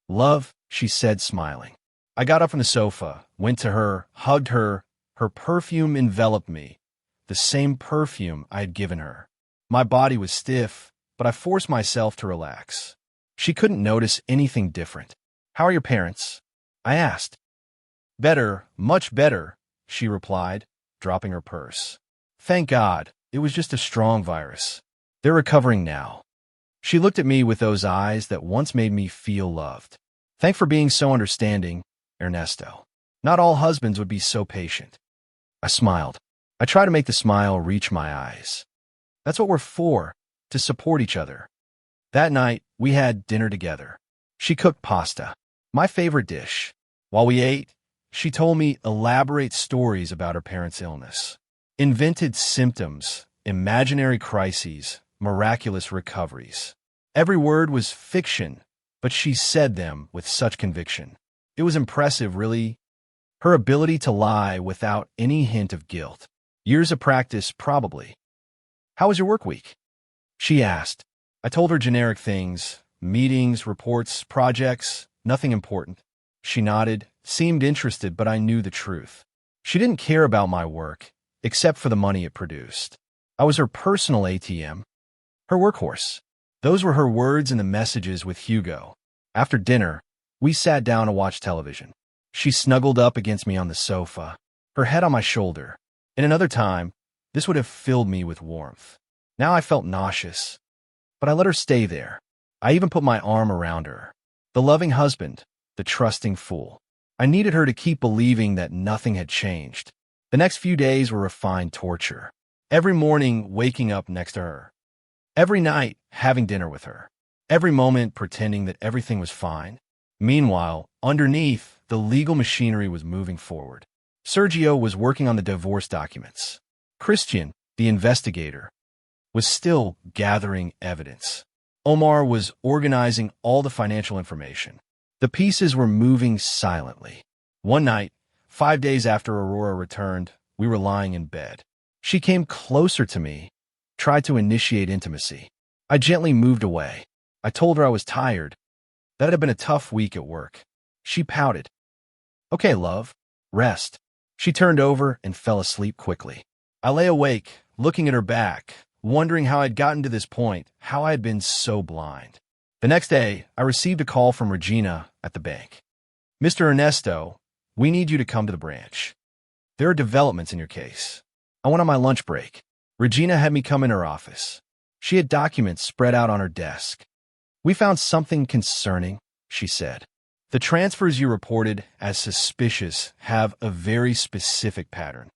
Love, she said, smiling. I got up from the sofa, went to her, hugged her. Her perfume enveloped me, the same perfume I had given her. My body was stiff, but I forced myself to relax. She couldn't notice anything different. How are your parents? I asked. Better, much better, she replied, dropping her purse. Thank God, it was just a strong virus. They're recovering now. She looked at me with those eyes that once made me feel loved. Thanks for being so understanding, Ernesto. Not all husbands would be so patient. I smiled. I tried to make the smile reach my eyes. That's what we're for, to support each other. That night, we had dinner together. She cooked pasta, my favorite dish. While we ate, she told me elaborate stories about her parents' illness. Invented symptoms, imaginary crises, miraculous recoveries. Every word was fiction, but she said them with such conviction. It was impressive, really. Her ability to lie without any hint of guilt. Years of practice, probably. How was your work week? She asked. I told her generic things, meetings, reports, projects, nothing important. She nodded, seemed interested, but I knew the truth. She didn't care about my work, except for the money it produced. I was her personal ATM, her workhorse. Those were her words in the messages with Hugo. After dinner, we sat down to watch television. She snuggled up against me on the sofa, her head on my shoulder. In another time, this would have filled me with warmth. Now I felt nauseous, but I let her stay there. I even put my arm around her. The loving husband, the trusting fool. I needed her to keep believing that nothing had changed. The next few days were refined torture. Every morning, waking up next to her. Every night, having dinner with her. Every moment, pretending that everything was fine. Meanwhile, underneath, the legal machinery was moving forward. Sergio was working on the divorce documents. Christian, the investigator, was still gathering evidence. Omar was organizing all the financial information. The pieces were moving silently. One night, 5 days after Aurora returned, we were lying in bed. She came closer to me, tried to initiate intimacy. I gently moved away. I told her I was tired. That had been a tough week at work. She pouted. Okay, love, rest. She turned over and fell asleep quickly. I lay awake, looking at her back, wondering how I'd gotten to this point, how I had been so blind. The next day, I received a call from Regina at the bank. Mr. Ernesto, we need you to come to the branch. There are developments in your case. I went on my lunch break. Regina had me come in her office. She had documents spread out on her desk. We found something concerning, she said. The transfers you reported as suspicious have a very specific pattern.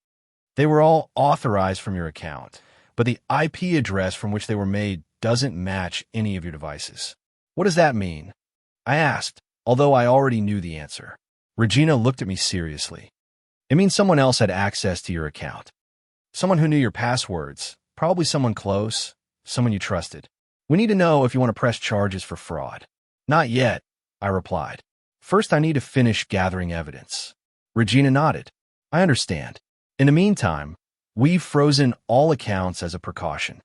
They were all authorized from your account, but the IP address from which they were made doesn't match any of your devices. What does that mean? I asked, although I already knew the answer. Regina looked at me seriously. It means someone else had access to your account. Someone who knew your passwords, probably someone close, someone you trusted. We need to know if you want to press charges for fraud. Not yet, I replied. First, I need to finish gathering evidence. Regina nodded. I understand. In the meantime, we've frozen all accounts as a precaution.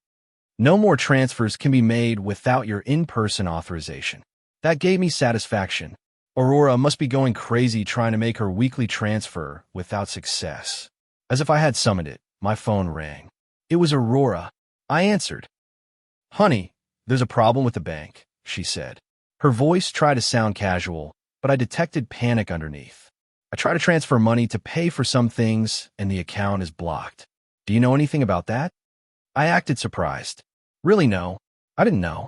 No more transfers can be made without your in-person authorization. That gave me satisfaction. Aurora must be going crazy trying to make her weekly transfer without success. As if I had summoned it, my phone rang. It was Aurora. I answered. Honey, there's a problem with the bank, she said. Her voice tried to sound casual, but I detected panic underneath. I try to transfer money to pay for some things, and the account is blocked. Do you know anything about that? I acted surprised. Really, no. I didn't know.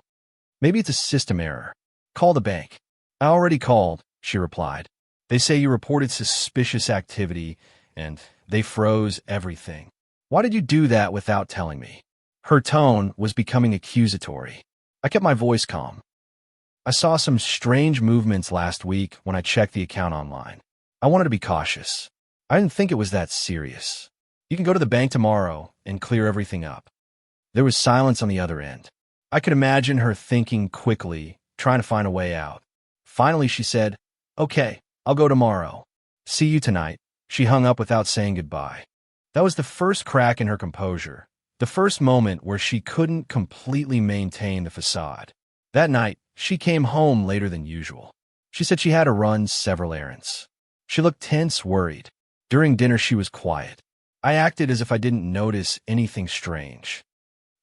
Maybe it's a system error. Call the bank. I already called, she replied. They say you reported suspicious activity, and they froze everything. Why did you do that without telling me? Her tone was becoming accusatory. I kept my voice calm. I saw some strange movements last week when I checked the account online. I wanted to be cautious. I didn't think it was that serious. You can go to the bank tomorrow and clear everything up. There was silence on the other end. I could imagine her thinking quickly, trying to find a way out. Finally, she said, Okay, I'll go tomorrow. See you tonight. She hung up without saying goodbye. That was the first crack in her composure, the first moment where she couldn't completely maintain the facade. That night, she came home later than usual. She said she had to run several errands. She looked tense, worried. During dinner, she was quiet. I acted as if I didn't notice anything strange.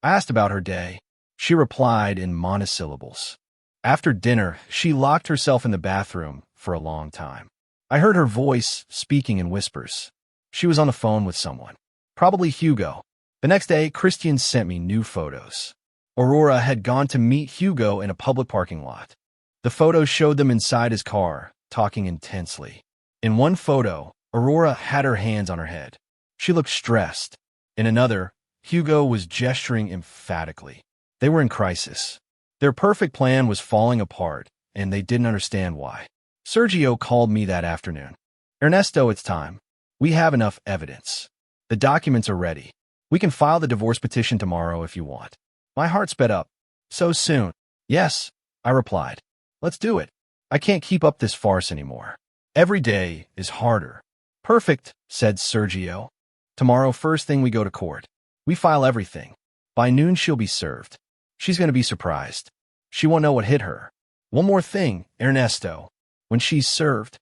I asked about her day. She replied in monosyllables. After dinner, she locked herself in the bathroom for a long time. I heard her voice speaking in whispers. She was on the phone with someone. Probably Hugo. The next day, Christian sent me new photos. Aurora had gone to meet Hugo in a public parking lot. The photos showed them inside his car, talking intensely. In one photo, Aurora had her hands on her head. She looked stressed. In another, Hugo was gesturing emphatically. They were in crisis. Their perfect plan was falling apart, and they didn't understand why. Sergio called me that afternoon. Ernesto, it's time. We have enough evidence. The documents are ready. We can file the divorce petition tomorrow if you want. My heart sped up. So soon? Yes, I replied. Let's do it. I can't keep up this farce anymore. Every day is harder. Perfect, said Sergio. Tomorrow, first thing we go to court. We file everything. By noon, she'll be served. She's going to be surprised. She won't know what hit her. One more thing, Ernesto. When she's served,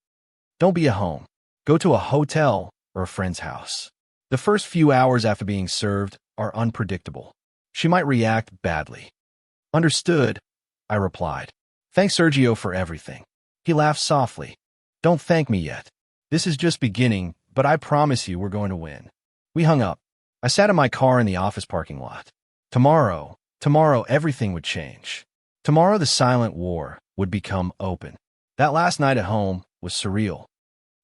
don't be at home. Go to a hotel or a friend's house. The first few hours after being served are unpredictable. She might react badly. Understood, I replied. Thanks, Sergio, for everything. He laughed softly. Don't thank me yet. This is just beginning, but I promise you we're going to win. We hung up. I sat in my car in the office parking lot. Tomorrow, everything would change. Tomorrow the silent war would become open. That last night at home was surreal.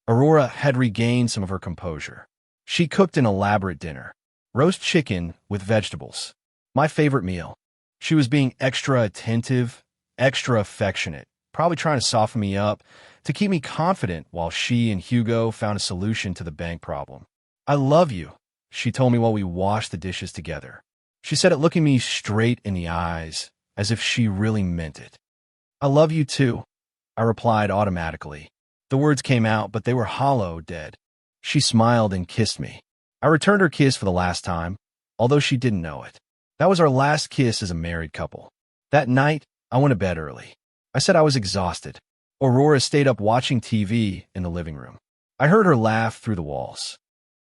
Aurora had regained some of her composure. She cooked an elaborate dinner. Roast chicken with vegetables. My favorite meal. She was being extra attentive, extra affectionate, probably trying to soften me up, to keep me confident while she and Hugo found a solution to the bank problem. I love you, she told me while we washed the dishes together. She said it looking me straight in the eyes, as if she really meant it. I love you too, I replied automatically. The words came out, but they were hollow, dead. She smiled and kissed me. I returned her kiss for the last time, although she didn't know it. That was our last kiss as a married couple. That night, I went to bed early. I said I was exhausted. Aurora stayed up watching TV in the living room. I heard her laugh through the walls.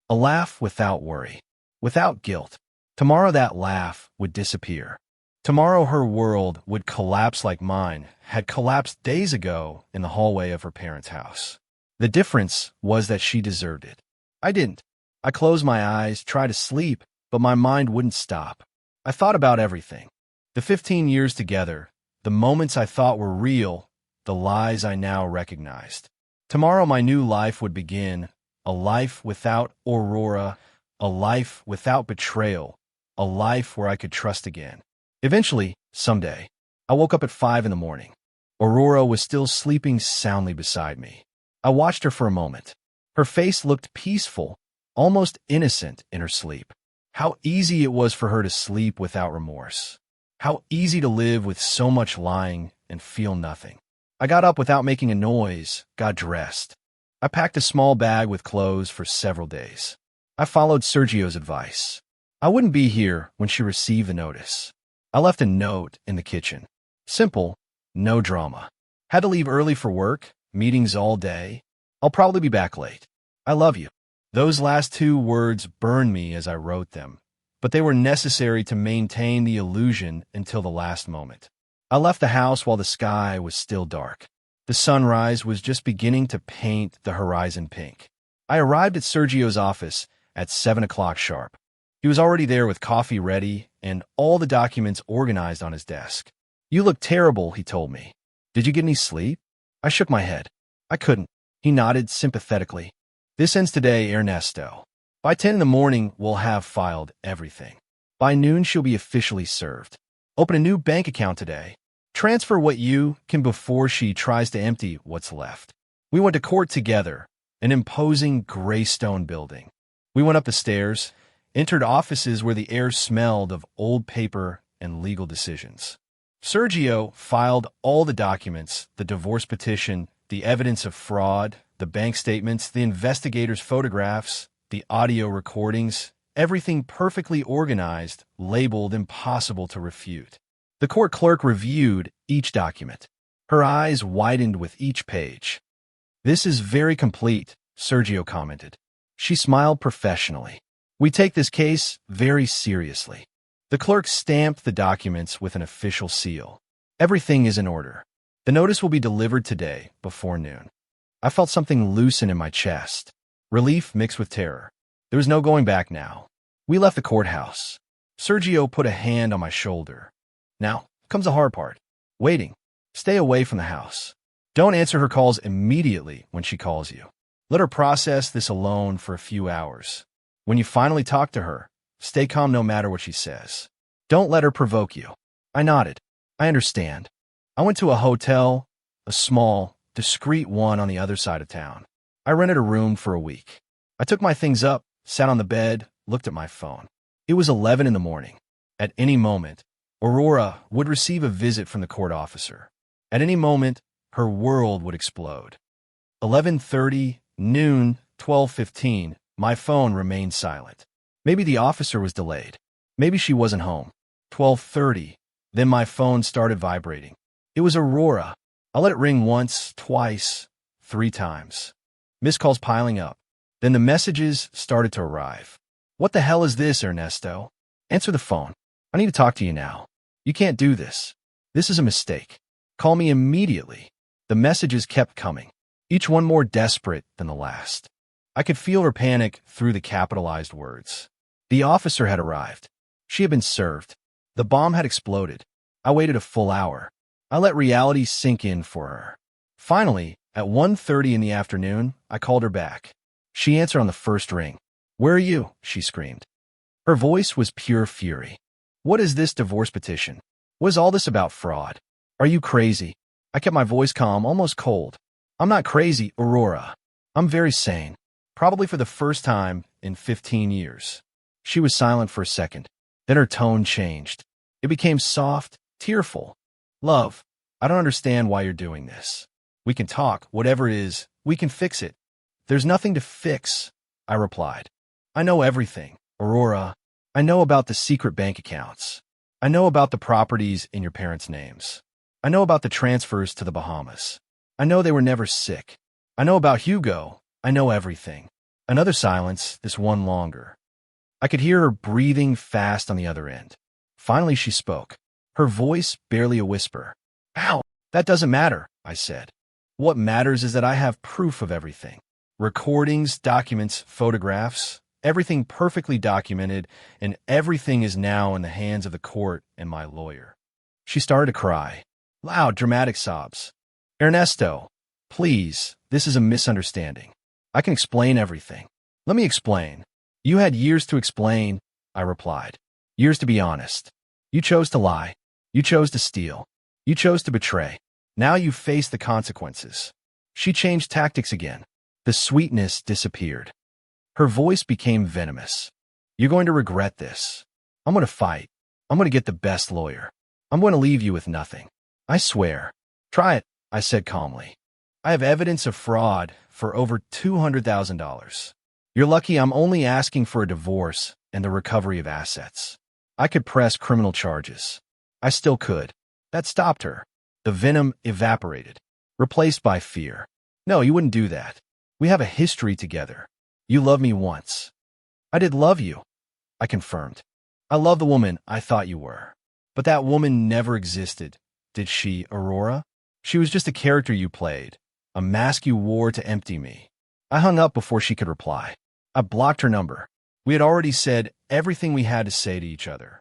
A laugh without worry, without guilt. Tomorrow that laugh would disappear. Tomorrow her world would collapse like mine had collapsed days ago in the hallway of her parents' house. The difference was that she deserved it. I didn't. I closed my eyes, tried to sleep, but my mind wouldn't stop. I thought about everything. The 15 years together, the moments I thought were real, the lies I now recognized. Tomorrow my new life would begin, a life without Aurora, a life without betrayal, a life where I could trust again. Eventually, someday, I woke up at 5 in the morning. Aurora was still sleeping soundly beside me. I watched her for a moment. Her face looked peaceful, almost innocent in her sleep. How easy it was for her to sleep without remorse. How easy to live with so much lying and feel nothing. I got up without making a noise, got dressed. I packed a small bag with clothes for several days. I followed Sergio's advice. I wouldn't be here when she received the notice. I left a note in the kitchen. Simple, no drama. Had to leave early for work, meetings all day. I'll probably be back late. I love you. Those last two words burned me as I wrote them, but they were necessary to maintain the illusion until the last moment. I left the house while the sky was still dark. The sunrise was just beginning to paint the horizon pink. I arrived at Sergio's office at 7 o'clock sharp. He was already there with coffee ready and all the documents organized on his desk. You look terrible, he told me. Did you get any sleep? I shook my head. I couldn't. He nodded sympathetically. This ends today, Ernesto. By 10 in the morning, we'll have filed everything. By noon, she'll be officially served. Open a new bank account today. Transfer what you can before she tries to empty what's left. We went to court together, an imposing gray stone building. We went up the stairs, entered offices where the air smelled of old paper and legal decisions. Sergio filed all the documents, the divorce petition, the evidence of fraud, the bank statements, the investigators' photographs, the audio recordings, everything perfectly organized, labeled impossible to refute. The court clerk reviewed each document. Her eyes widened with each page. This is very complete, Sergio commented. She smiled professionally. We take this case very seriously. The clerk stamped the documents with an official seal. Everything is in order. The notice will be delivered today before noon. I felt something loosen in my chest. Relief mixed with terror. There was no going back now. We left the courthouse. Sergio put a hand on my shoulder. Now comes the hard part. Waiting. Stay away from the house. Don't answer her calls immediately when she calls you. Let her process this alone for a few hours. When you finally talk to her, stay calm no matter what she says. Don't let her provoke you. I nodded. I understand. I went to a hotel, a small, discreet one on the other side of town. I rented a room for a week. I took my things up, sat on the bed, looked at my phone. It was 11 in the morning. At any moment, Aurora would receive a visit from the court officer. At any moment, her world would explode. 11:30, noon, 12:15, my phone remained silent. Maybe the officer was delayed. Maybe she wasn't home. 12:30, then my phone started vibrating. It was Aurora. I let it ring once, twice, 3 times. Missed calls piling up. Then the messages started to arrive. What the hell is this, Ernesto? Answer the phone. I need to talk to you now. You can't do this. This is a mistake. Call me immediately. The messages kept coming, each one more desperate than the last. I could feel her panic through the capitalized words. The officer had arrived. She had been served. The bomb had exploded. I waited a full hour. I let reality sink in for her. Finally, at 1:30 in the afternoon, I called her back. She answered on the first ring. "Where are you?" she screamed. Her voice was pure fury. "What is this divorce petition? What is all this about fraud? Are you crazy?" I kept my voice calm, almost cold. "I'm not crazy, Aurora. I'm very sane. Probably for the first time in 15 years. She was silent for a second. Then her tone changed. It became soft, tearful. "Love, I don't understand why you're doing this. We can talk, whatever it is. We can fix it." "There's nothing to fix," I replied. "I know everything, Aurora. I know about the secret bank accounts. I know about the properties in your parents' names. I know about the transfers to the Bahamas. I know they were never sick. I know about Hugo. I know everything." Another silence, this one longer. I could hear her breathing fast on the other end. Finally she spoke, her voice barely a whisper. "Ow, that doesn't matter," I said. "What matters is that I have proof of everything. Recordings, documents, photographs, everything perfectly documented, and everything is now in the hands of the court and my lawyer." She started to cry. Loud, dramatic sobs. "Ernesto, please, this is a misunderstanding. I can explain everything." "Let me explain." "You had years to explain," I replied. "Years to be honest. You chose to lie. You chose to steal. You chose to betray. Now you face the consequences." She changed tactics again. The sweetness disappeared. Her voice became venomous. "You're going to regret this. I'm going to fight. I'm going to get the best lawyer. I'm going to leave you with nothing. I swear." "Try it," I said calmly. "I have evidence of fraud for over $200,000. You're lucky I'm only asking for a divorce and the recovery of assets. I could press criminal charges. I still could." That stopped her. The venom evaporated, replaced by fear. "No, you wouldn't do that. We have a history together. You loved me once." "I did love you," I confirmed. "I love the woman I thought you were. But that woman never existed, did she, Aurora? She was just a character you played, a mask you wore to empty me." I hung up before she could reply. I blocked her number. We had already said everything we had to say to each other.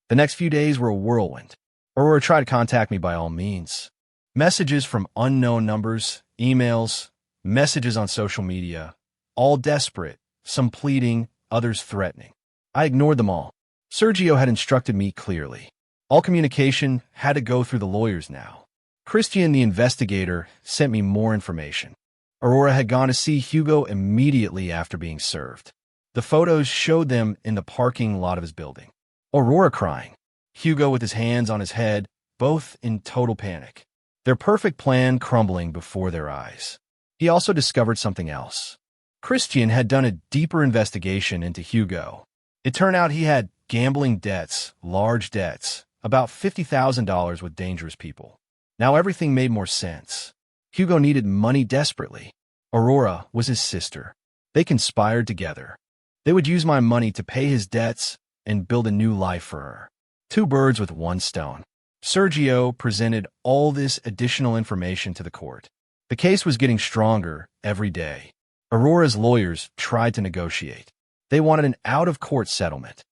The next few days were a whirlwind. Aurora tried to contact me by all means. Messages from unknown numbers, emails, messages on social media, all desperate, some pleading, others threatening. I ignored them all. Sergio had instructed me clearly. All communication had to go through the lawyers now. Christian, the investigator, sent me more information. Aurora had gone to see Hugo immediately after being served. The photos showed them in the parking lot of his building. Aurora crying. Hugo with his hands on his head, both in total panic. Their perfect plan crumbling before their eyes. He also discovered something else. Christian had done a deeper investigation into Hugo. It turned out he had gambling debts, large debts, about $50,000 with dangerous people. Now everything made more sense. Hugo needed money desperately. Aurora was his sister. They conspired together. They would use my money to pay his debts and build a new life for her. 2 birds with 1 stone. Sergio presented all this additional information to the court. The case was getting stronger every day. Aurora's lawyers tried to negotiate. They wanted an out-of-court settlement.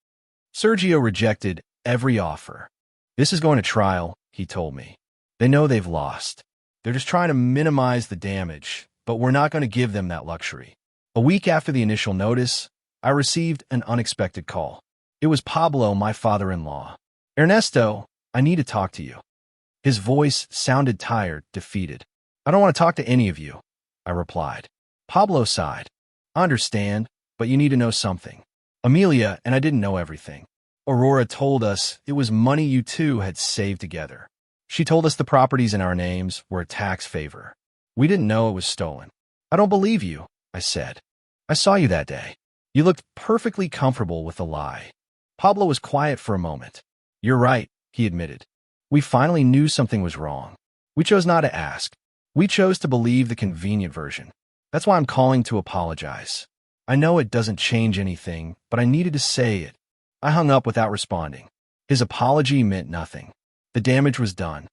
Sergio rejected every offer. "This is going to trial," he told me. "They know they've lost. They're just trying to minimize the damage, but we're not going to give them that luxury. A week after the initial notice, I received an unexpected call. It was Pablo, my father-in-law. "Ernesto, I need to talk to you." His voice sounded tired, defeated. "I don't want to talk to any of you," I replied. Pablo sighed. "I understand, but you need to know something. Amelia and I didn't know everything. Aurora told us it was money you two had saved together. She told us the properties in our names were a tax favor. We didn't know it was stolen." "I don't believe you," I said. "I saw you that day. You looked perfectly comfortable with the lie." Pablo was quiet for a moment. "You're right," he admitted. "We finally knew something was wrong. We chose not to ask. We chose to believe the convenient version. That's why I'm calling to apologize. I know it doesn't change anything, but I needed to say it." I hung up without responding. His apology meant nothing. The damage was done.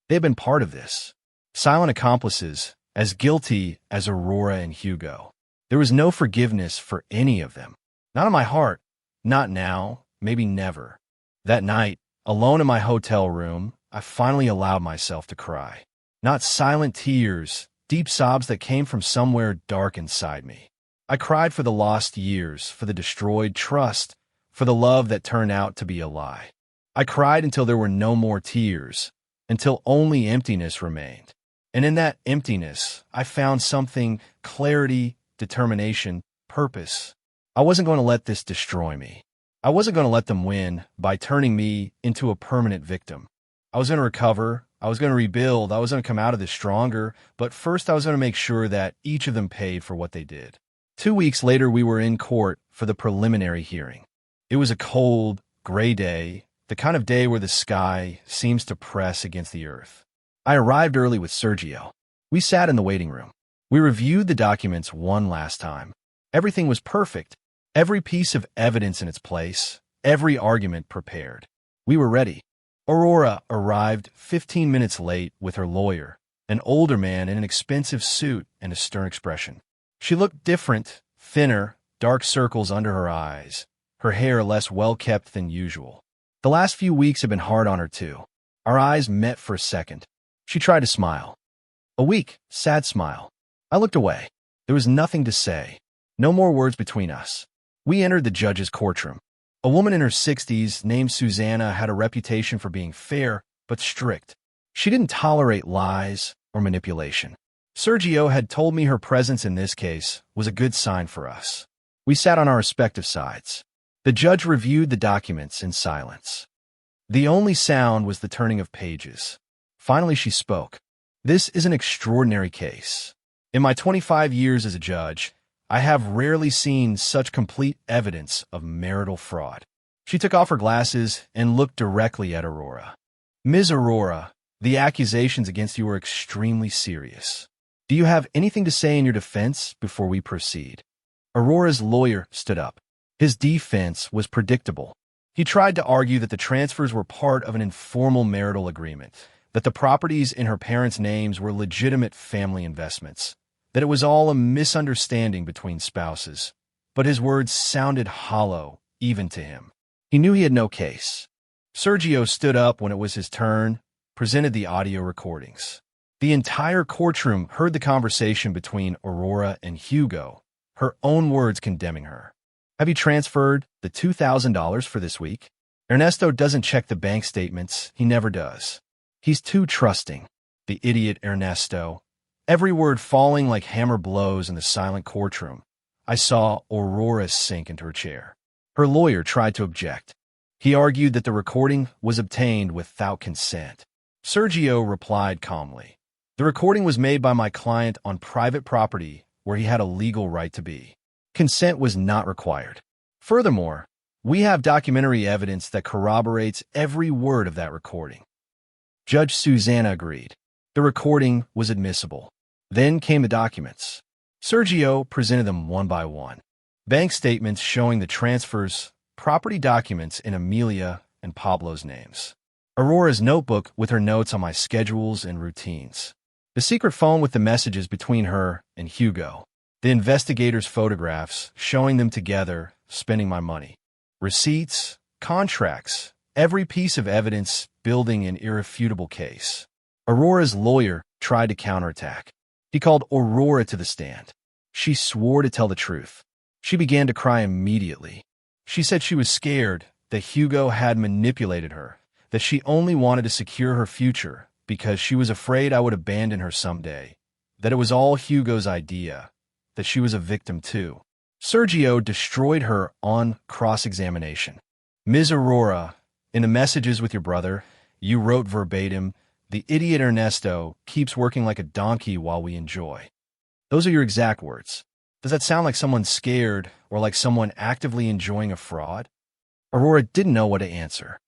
They had been part of this. Silent accomplices, as guilty as Aurora and Hugo. There was no forgiveness for any of them. Not in my heart. Not now. Maybe never. That night, alone in my hotel room, I finally allowed myself to cry. Not silent tears, deep sobs that came from somewhere dark inside me. I cried for the lost years, for the destroyed trust, for the love that turned out to be a lie. I cried until there were no more tears, until only emptiness remained. And in that emptiness, I found something: clarity, determination, purpose. I wasn't going to let this destroy me. I wasn't going to let them win by turning me into a permanent victim. I was going to recover. I was going to rebuild. I was going to come out of this stronger. But first, I was going to make sure that each of them paid for what they did. 2 weeks later, we were in court for the preliminary hearing. It was a cold, gray day, the kind of day where the sky seems to press against the earth. I arrived early with Sergio. We sat in the waiting room. We reviewed the documents one last time. Everything was perfect. Every piece of evidence in its place. Every argument prepared. We were ready. Aurora arrived 15 minutes late with her lawyer, an older man in an expensive suit and a stern expression. She looked different, thinner, dark circles under her eyes, her hair less well-kept than usual. The last few weeks had been hard on her, too. Our eyes met for a second. She tried to smile. A weak, sad smile. I looked away. There was nothing to say. No more words between us. We entered the judge's courtroom. A woman in her 60s named Susanna had a reputation for being fair but strict. She didn't tolerate lies or manipulation. Sergio had told me her presence in this case was a good sign for us. We sat on our respective sides. The judge reviewed the documents in silence. The only sound was the turning of pages. Finally, she spoke. "This is an extraordinary case. In my 25 years as a judge, I have rarely seen such complete evidence of marital fraud." She took off her glasses and looked directly at Aurora. "Ms. Aurora, the accusations against you are extremely serious. Do you have anything to say in your defense before we proceed?" Aurora's lawyer stood up. His defense was predictable. He tried to argue that the transfers were part of an informal marital agreement, that the properties in her parents' names were legitimate family investments, that it was all a misunderstanding between spouses. But his words sounded hollow, even to him. He knew he had no case. Sergio stood up when it was his turn, presented the audio recordings. The entire courtroom heard the conversation between Aurora and Hugo, her own words condemning her. "Have you transferred the $2,000 for this week? Ernesto doesn't check the bank statements. He never does. He's too trusting. The idiot Ernesto." Every word falling like hammer blows in the silent courtroom. I saw Aurora sink into her chair. Her lawyer tried to object. He argued that the recording was obtained without consent. Sergio replied calmly. "The recording was made by my client on private property where he had a legal right to be. Consent was not required. Furthermore, we have documentary evidence that corroborates every word of that recording." Judge Susanna agreed. The recording was admissible. Then came the documents. Sergio presented them one by one. Bank statements showing the transfers, property documents in Amelia and Pablo's names. Aurora's notebook with her notes on my schedules and routines. The secret phone with the messages between her and Hugo. The investigator's photographs showing them together, spending my money. Receipts, contracts, every piece of evidence building an irrefutable case. Aurora's lawyer tried to counterattack. He called Aurora to the stand. She swore to tell the truth. She began to cry immediately. She said she was scared that Hugo had manipulated her, that she only wanted to secure her future because she was afraid I would abandon her someday, that it was all Hugo's idea, that she was a victim too. Sergio destroyed her on cross-examination. Ms. Aurora, in the messages with your brother, you wrote verbatim, "The idiot Ernesto keeps working like a donkey while we enjoy." Those are your exact words. Does that sound like someone scared or like someone actively enjoying a fraud? Aurora didn't know what to answer.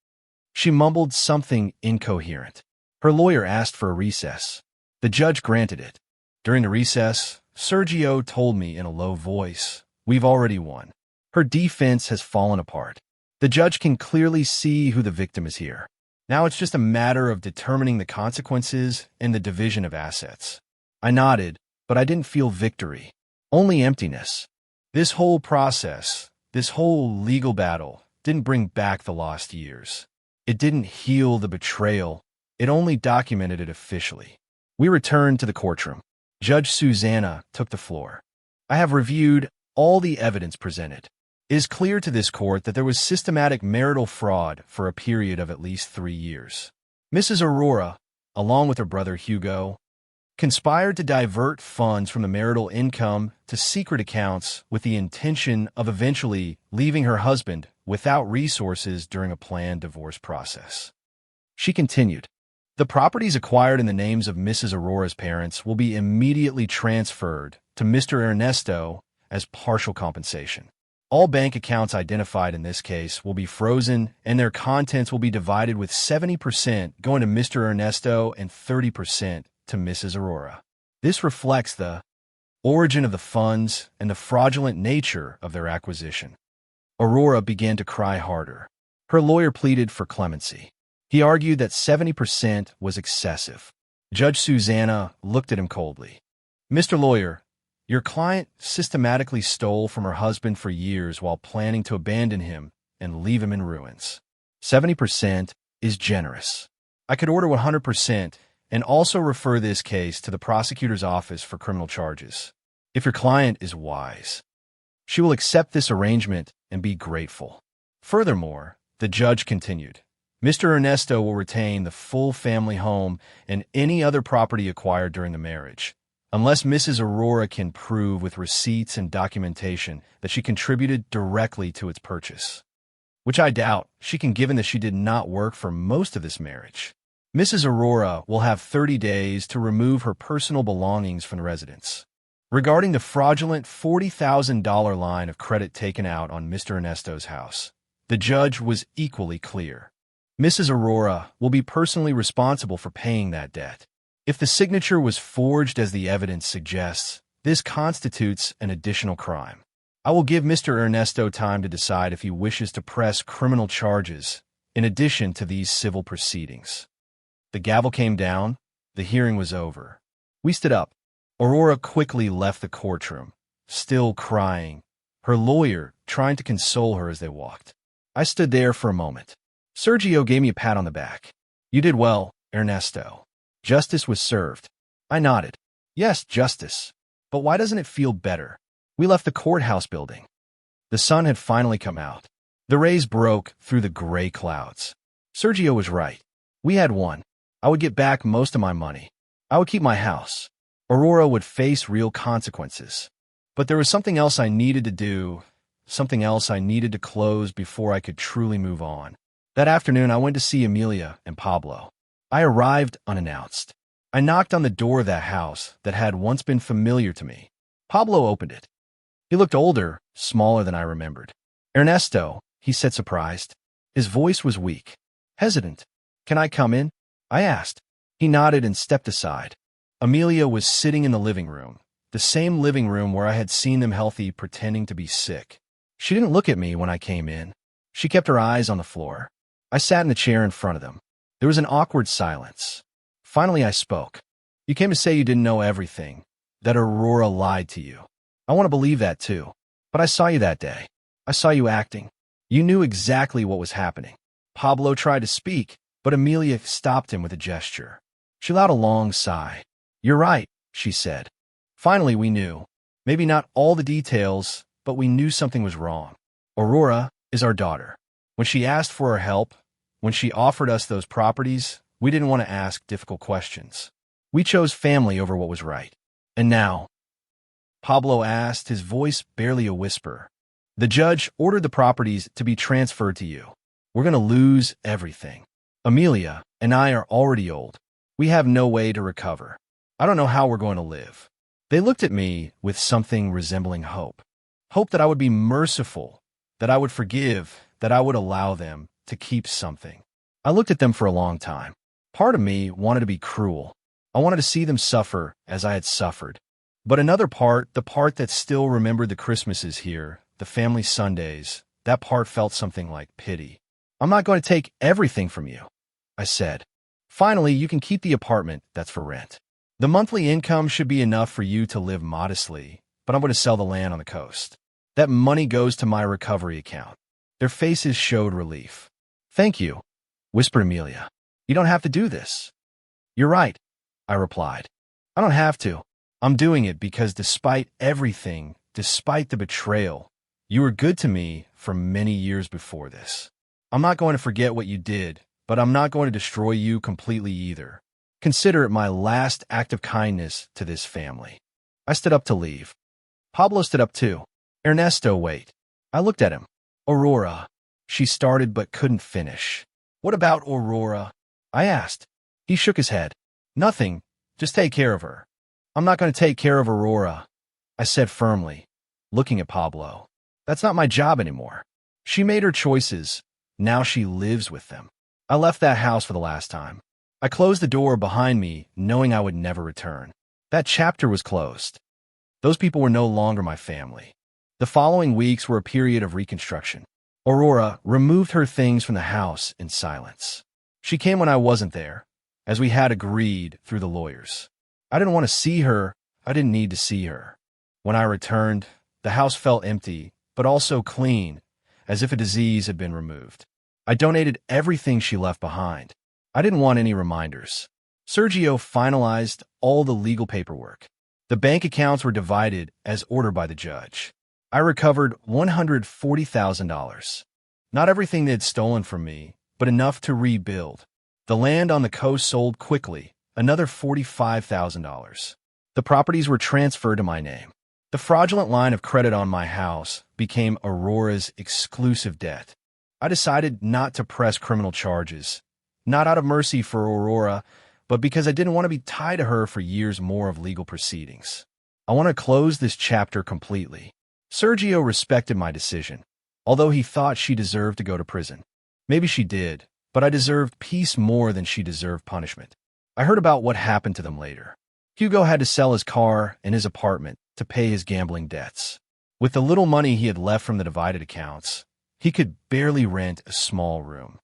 She mumbled something incoherent. Her lawyer asked for a recess. The judge granted it. During the recess, Sergio told me in a low voice, "We've already won. Her defense has fallen apart. The judge can clearly see who the victim is here. Now it's just a matter of determining the consequences and the division of assets." I nodded, but I didn't feel victory, only emptiness. This whole process, this whole legal battle, didn't bring back the lost years. It didn't heal the betrayal. It only documented it officially. We returned to the courtroom. Judge Susanna took the floor. "I have reviewed all the evidence presented. It is clear to this court that there was systematic marital fraud for a period of at least 3 years. Mrs. Aurora, along with her brother Hugo, conspired to divert funds from the marital income to secret accounts with the intention of eventually leaving her husband without resources during a planned divorce process." She continued, "The properties acquired in the names of Mrs. Aurora's parents will be immediately transferred to Mr. Ernesto as partial compensation. All bank accounts identified in this case will be frozen, and their contents will be divided with 70% going to Mr. Ernesto and 30% to Mrs. Aurora. This reflects the origin of the funds and the fraudulent nature of their acquisition." Aurora began to cry harder. Her lawyer pleaded for clemency. He argued that 70% was excessive. Judge Susanna looked at him coldly. "Mr. Lawyer, your client systematically stole from her husband for years while planning to abandon him and leave him in ruins. 70% is generous. I could order 100% and also refer this case to the prosecutor's office for criminal charges. If your client is wise, she will accept this arrangement and be grateful." Furthermore, the judge continued, "Mr. Ernesto will retain the full family home and any other property acquired during the marriage, unless Mrs. Aurora can prove with receipts and documentation that she contributed directly to its purchase, which I doubt she can, given that she did not work for most of this marriage. Mrs. Aurora will have 30 days to remove her personal belongings from the residence." Regarding the fraudulent $40,000 line of credit taken out on Mr. Ernesto's house, the judge was equally clear. Mrs. Aurora will be personally responsible for paying that debt. If the signature was forged as the evidence suggests, this constitutes an additional crime. I will give Mr. Ernesto time to decide if he wishes to press criminal charges in addition to these civil proceedings. The gavel came down. The hearing was over. We stood up. Aurora quickly left the courtroom, still crying, her lawyer trying to console her as they walked. I stood there for a moment. Sergio gave me a pat on the back. "You did well, Ernesto. Justice was served." I nodded. "Yes, justice. But why doesn't it feel better?" We left the courthouse building. The sun had finally come out. The rays broke through the gray clouds. Sergio was right. We had won. I would get back most of my money. I would keep my house. Aurora would face real consequences. But there was something else I needed to do, something else I needed to close before I could truly move on. That afternoon, I went to see Amelia and Pablo. I arrived unannounced. I knocked on the door of that house that had once been familiar to me. Pablo opened it. He looked older, smaller than I remembered. "Ernesto," he said, surprised. His voice was weak, hesitant. "Can I come in?" I asked. He nodded and stepped aside. Amelia was sitting in the living room, the same living room where I had seen them healthy, pretending to be sick. She didn't look at me when I came in. She kept her eyes on the floor. I sat in the chair in front of them. There was an awkward silence. Finally, I spoke. "You came to say you didn't know everything, that Aurora lied to you. I want to believe that too. But I saw you that day. I saw you acting. You knew exactly what was happening." Pablo tried to speak, but Amelia stopped him with a gesture. She allowed a long sigh. "You're right. she said. Finally, we knew. Maybe not all the details, but we knew something was wrong. Aurora is our daughter. When she asked for our help, when she offered us those properties, we didn't want to ask difficult questions. We chose family over what was right. And now, Pablo asked, his voice barely a whisper, the judge ordered the properties to be transferred to you. We're going to lose everything. Amelia and I are already old. We have no way to recover. I don't know how we're going to live. They looked at me with something resembling hope. Hope that I would be merciful, that I would forgive, that I would allow them to keep something. I looked at them for a long time. Part of me wanted to be cruel. I wanted to see them suffer as I had suffered. But another part, the part that still remembered the Christmases here, the family Sundays, that part felt something like pity. I'm not going to take everything from you, I said. Finally, you can keep the apartment that's for rent. The monthly income should be enough for you to live modestly, but I'm going to sell the land on the coast. That money goes to my recovery account. Their faces showed relief. Thank you, whispered Amelia. You don't have to do this. You're right, I replied. I don't have to. I'm doing it because despite everything, despite the betrayal, you were good to me for many years before this. I'm not going to forget what you did, but I'm not going to destroy you completely either. Consider it my last act of kindness to this family. I stood up to leave. Pablo stood up too. Ernesto, wait. I looked at him. Aurora. She started but couldn't finish. What about Aurora? I asked. He shook his head. Nothing. Just take care of her. I'm not going to take care of Aurora, I said firmly, looking at Pablo. That's not my job anymore. She made her choices. Now she lives with them. I left that house for the last time. I closed the door behind me, knowing I would never return. That chapter was closed. Those people were no longer my family. The following weeks were a period of reconstruction. Aurora removed her things from the house in silence. She came when I wasn't there, as we had agreed through the lawyers. I didn't want to see her. I didn't need to see her. When I returned, the house felt empty, but also clean, as if a disease had been removed. I donated everything she left behind. I didn't want any reminders. Sergio finalized all the legal paperwork. The bank accounts were divided as ordered by the judge. I recovered $140,000. Not everything they had stolen from me, but enough to rebuild. The land on the coast sold quickly, another $45,000. The properties were transferred to my name. The fraudulent line of credit on my house became Aurora's exclusive debt. I decided not to press criminal charges, not out of mercy for Aurora, but because I didn't want to be tied to her for years more of legal proceedings. I want to close this chapter completely. Sergio respected my decision, although he thought she deserved to go to prison. Maybe she did, but I deserved peace more than she deserved punishment. I heard about what happened to them later. Hugo had to sell his car and his apartment to pay his gambling debts. With the little money he had left from the divided accounts, he could barely rent a small room.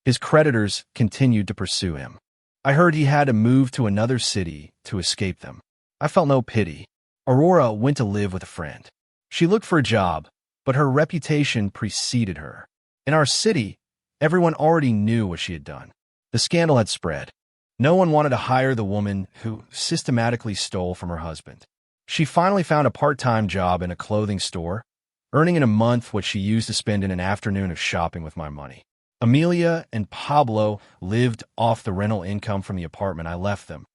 His creditors continued to pursue him. I heard he had to move to another city to escape them. I felt no pity. Aurora went to live with a friend. She looked for a job, but her reputation preceded her. In our city, everyone already knew what she had done. The scandal had spread. No one wanted to hire the woman who systematically stole from her husband. She finally found a part-time job in a clothing store, earning in a month what she used to spend in an afternoon of shopping with my money. Amelia and Pablo lived off the rental income from the apartment I left them.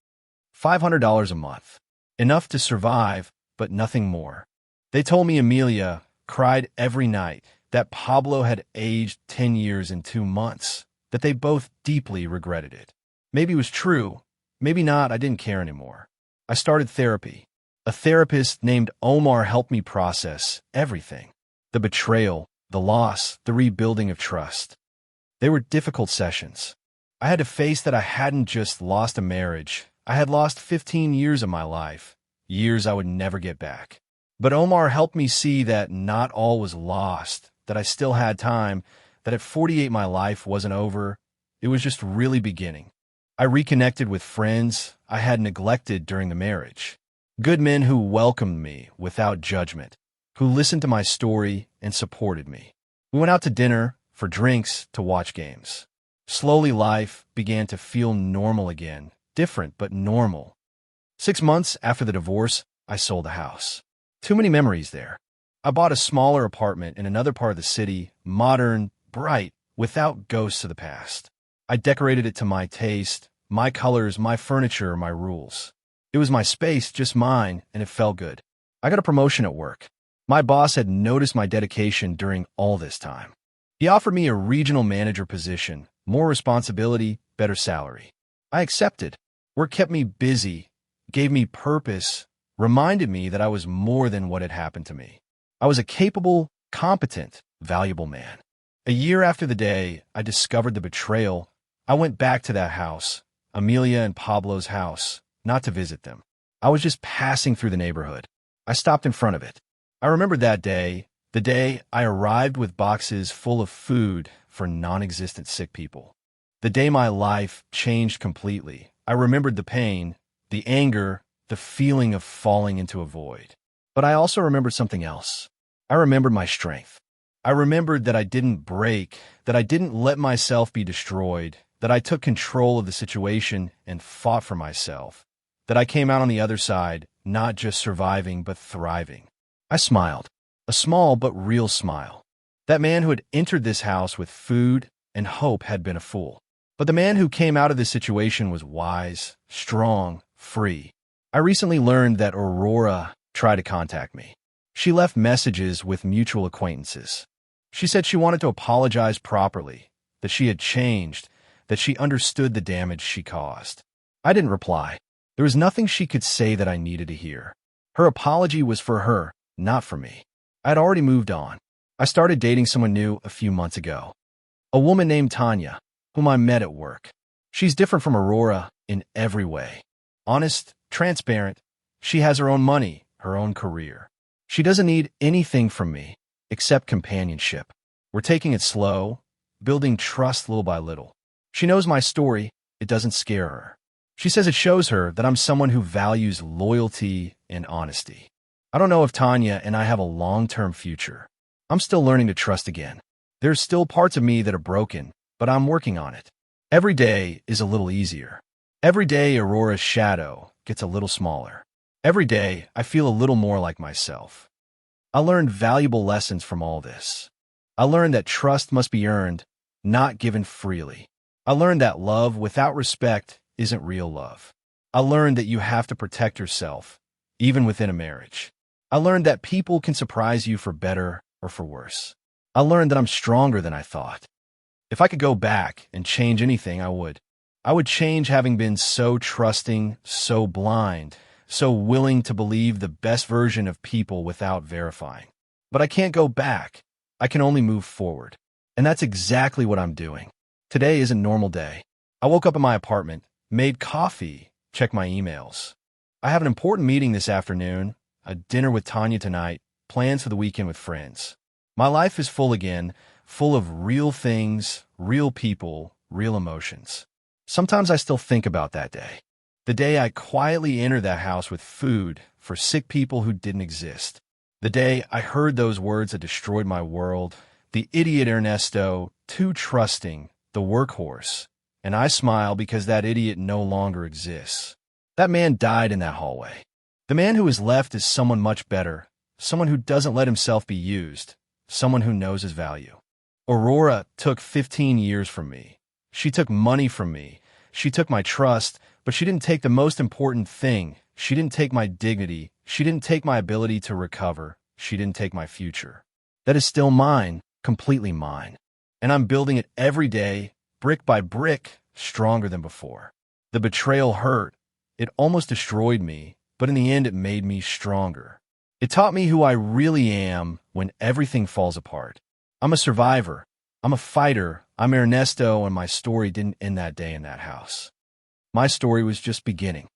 $500 a month. Enough to survive, but nothing more. They told me Amelia cried every night, that Pablo had aged 10 years in 2 months, that they both deeply regretted it. Maybe it was true. Maybe not. I didn't care anymore. I started therapy. A therapist named Omar helped me process everything. The betrayal, the loss, the rebuilding of trust. They were difficult sessions. I had to face that I hadn't just lost a marriage. I had lost 15 years of my life, years I would never get back. But Omar helped me see that not all was lost, that I still had time, that at 48 my life wasn't over. It was just really beginning. I reconnected with friends I had neglected during the marriage. Good men who welcomed me without judgment, who listened to my story and supported me. We went out to dinner, for drinks, to watch games. Slowly life began to feel normal again, different but normal. 6 months after the divorce, I sold the house. Too many memories there. I bought a smaller apartment in another part of the city, modern, bright, without ghosts of the past. I decorated it to my taste, my colors, my furniture, my rules. It was my space, just mine, and it felt good. I got a promotion at work. My boss had noticed my dedication during all this time. He offered me a regional manager position, more responsibility, better salary. I accepted. Work kept me busy, gave me purpose, reminded me that I was more than what had happened to me. I was a capable, competent, valuable man. A year after the day I discovered the betrayal, I went back to that house, Amelia and Pablo's house, not to visit them. I was just passing through the neighborhood. I stopped in front of it. I remembered that day, the day I arrived with boxes full of food for non-existent sick people. The day my life changed completely. I remembered the pain, the anger, the feeling of falling into a void. But I also remembered something else. I remembered my strength. I remembered that I didn't break, that I didn't let myself be destroyed, that I took control of the situation and fought for myself, that I came out on the other side, not just surviving, but thriving. I smiled, a small but real smile. That man who had entered this house with food and hope had been a fool. But the man who came out of this situation was wise, strong, free. I recently learned that Aurora tried to contact me. She left messages with mutual acquaintances. She said she wanted to apologize properly, that she had changed, that she understood the damage she caused. I didn't reply. There was nothing she could say that I needed to hear. Her apology was for her, not for me. I had already moved on. I started dating someone new a few months ago. A woman named Tanya, whom I met at work. She's different from Aurora in every way. Honest, transparent. She has her own money, her own career. She doesn't need anything from me except companionship. We're taking it slow, building trust little by little. She knows my story. It doesn't scare her. She says it shows her that I'm someone who values loyalty and honesty. I don't know if Tanya and I have a long-term future. I'm still learning to trust again. There's still parts of me that are broken, but I'm working on it. Every day is a little easier. Every day Aurora's shadow gets a little smaller. Every day I feel a little more like myself. I learned valuable lessons from all this. I learned that trust must be earned, not given freely. I learned that love without respect isn't real love. I learned that you have to protect yourself, even within a marriage. I learned that people can surprise you for better or for worse. I learned that I'm stronger than I thought. If I could go back and change anything, I would. I would change having been so trusting, so blind, so willing to believe the best version of people without verifying. But I can't go back. I can only move forward. And that's exactly what I'm doing. Today is a normal day. I woke up in my apartment, made coffee, checked my emails. I have an important meeting this afternoon, a dinner with Tanya tonight, plans for the weekend with friends. My life is full again, full of real things, real people, real emotions. Sometimes I still think about that day. The day I quietly entered that house with food for sick people who didn't exist. The day I heard those words that destroyed my world. The idiot Ernesto, too trusting, the workhorse. And I smile because that idiot no longer exists. That man died in that hallway. The man who is left is someone much better, someone who doesn't let himself be used, someone who knows his value. Aurora took 15 years from me. She took money from me. She took my trust, but she didn't take the most important thing. She didn't take my dignity. She didn't take my ability to recover. She didn't take my future. That is still mine, completely mine. And I'm building it every day, brick by brick, stronger than before. The betrayal hurt. It almost destroyed me, but in the end it made me stronger. It taught me who I really am when everything falls apart. I'm a survivor. I'm a fighter. I'm Ernesto, and my story didn't end that day in that house. My story was just beginning.